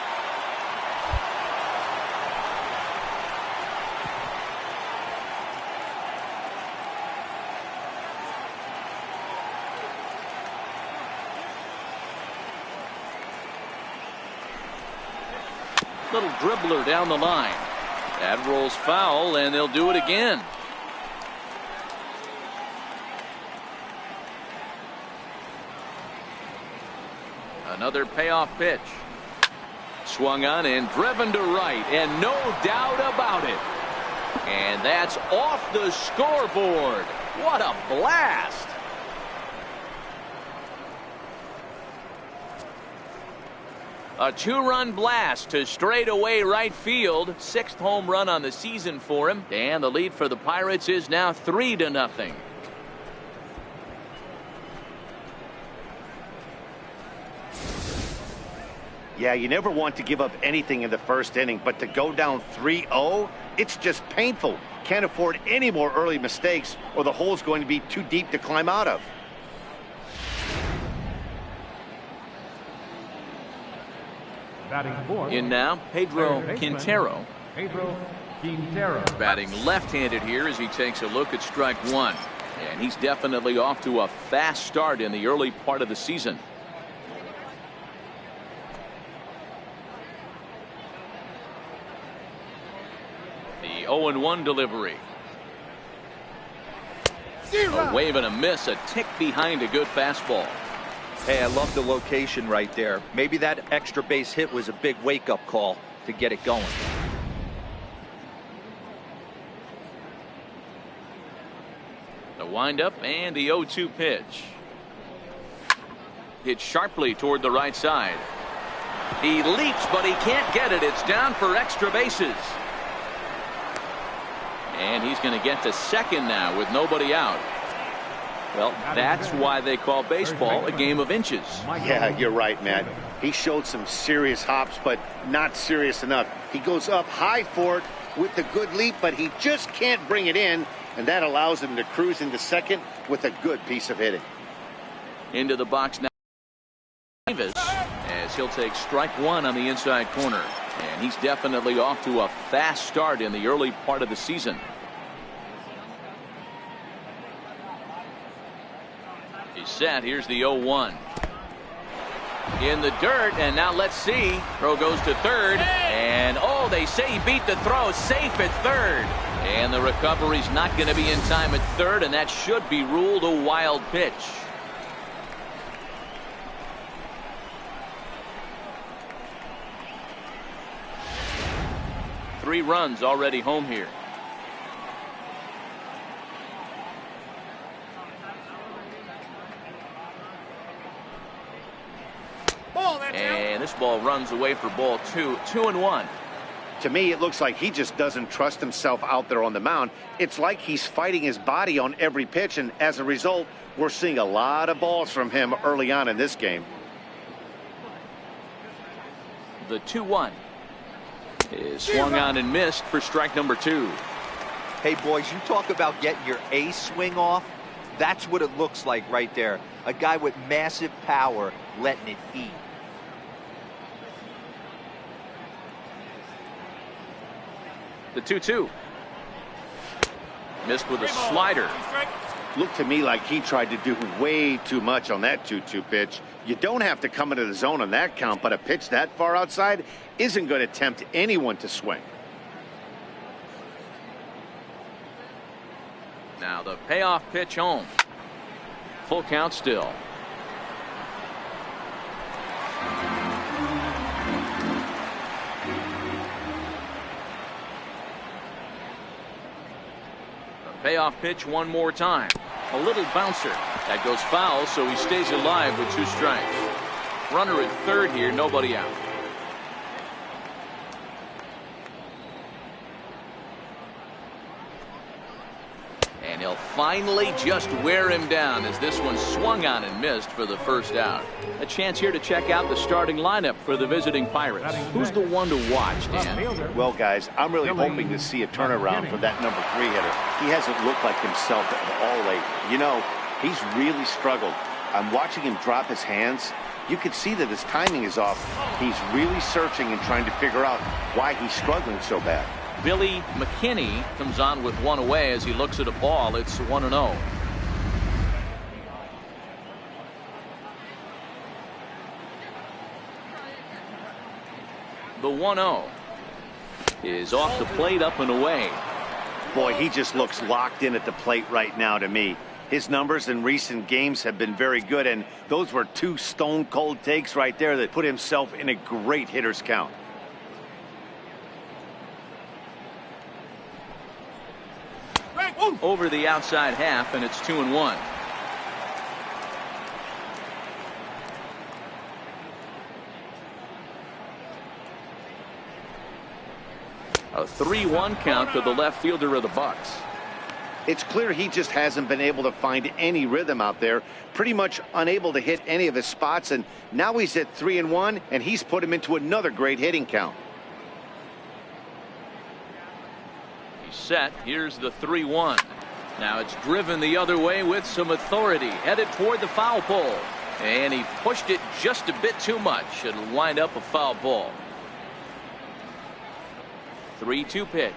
Little dribbler down the line. That rolls foul, and they'll do it again. Another payoff pitch. Swung on and driven to right, and no doubt about it. And that's off the scoreboard. What a blast. A 2-run blast to straightaway right field. 6th home run on the season for him. And the lead for the Pirates is now 3-0. Yeah, you never want to give up anything in the first inning, but to go down 3-0, it's just painful. Can't afford any more early mistakes, or the hole's going to be too deep to climb out of. In now, Pedro Quintero. Pedro Quintero. Batting left-handed here as he takes a look at strike 1. And he's definitely off to a fast start in the early part of the season. 0-1 delivery. A wave and a miss, a tick behind a good fastball. Hey, I love the location right there. Maybe that extra base hit was a big wake-up call to get it going. The windup and the 0-2 pitch. Hit sharply toward the right side. He leaps, but he can't get it. It's down for extra bases. And he's going to get to second now with nobody out. Well, that's why they call baseball a game of inches. Yeah, you're right, Matt. He showed some serious hops, but not serious enough. He goes up high for it with the good leap, but he just can't bring it in, and that allows him to cruise into second with a good piece of hitting. Into the box now, Davis, as he'll take strike one on the inside corner. And he's definitely off to a fast start in the early part of the season. He's set. Here's the 0-1. In the dirt, and now let's see. Throw goes to third, and oh, they say he beat the throw. Safe at third. And the recovery's not going to be in time at third, and that should be ruled a wild pitch. Three runs already home here. And this ball runs away for ball two. 2-1. To me, it looks like he just doesn't trust himself out there on the mound. It's like he's fighting his body on every pitch, and as a result, we're seeing a lot of balls from him early on in this game. The 2-1 is swung on and missed for strike number 2. Hey, boys, you talk about getting your A swing off. That's what it looks like right there. A guy with massive power letting it eat. The 2-2. Missed with a slider. Looked to me like he tried to do way too much on that 2-2 pitch. You don't have to come into the zone on that count, but a pitch that far outside isn't going to tempt anyone to swing. Now the payoff pitch home. Full count still. The payoff pitch one more time. A little bouncer. That goes foul, so he stays alive with 2 strikes. Runner at third here, nobody out. And he'll finally just wear him down as this one swung on and missed for the first out. A chance here to check out the starting lineup for the visiting Pirates. Who's the one to watch, Dan? Well, guys, I'm really hoping to see a turnaround for that number 3 hitter. He hasn't looked like himself at all lately. You know, he's really struggled. I'm watching him drop his hands. You can see that his timing is off. He's really searching and trying to figure out why he's struggling so bad. Billy McKinney comes on with one away as he looks at a ball. It's 1-0. The 1-0 is off the plate, up and away. Boy, he just looks locked in at the plate right now to me. His numbers in recent games have been very good, and those were 2 stone-cold takes right there that put himself in a great hitter's count. Over the outside half, and it's 2-1. A 3-1 count to the left fielder of the Bucks. It's clear he just hasn't been able to find any rhythm out there. Pretty much unable to hit any of his spots, and now he's at 3-1, and he's put him into another great hitting count. He's set. Here's the 3-1. Now it's driven the other way with some authority, headed toward the foul pole, and he pushed it just a bit too much. It'll wind up a foul ball. 3-2 pitch.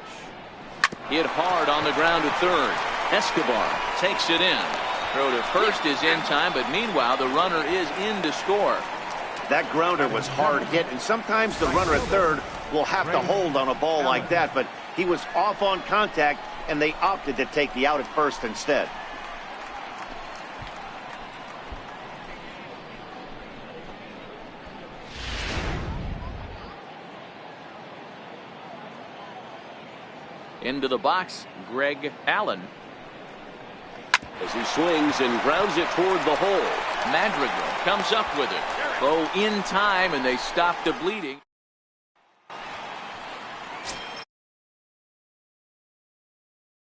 Hit hard on the ground to third. Escobar takes it in. Throw to first is in time, but meanwhile the runner is in to score. That grounder was hard hit, and sometimes the runner at third will have to hold on a ball like that, but He was off on contact, and they opted to take the out at first instead. Into the box, Greg Allen. As he swings and grounds it toward the hole. Madrigal comes up with it. Throw in time, and they stop the bleeding.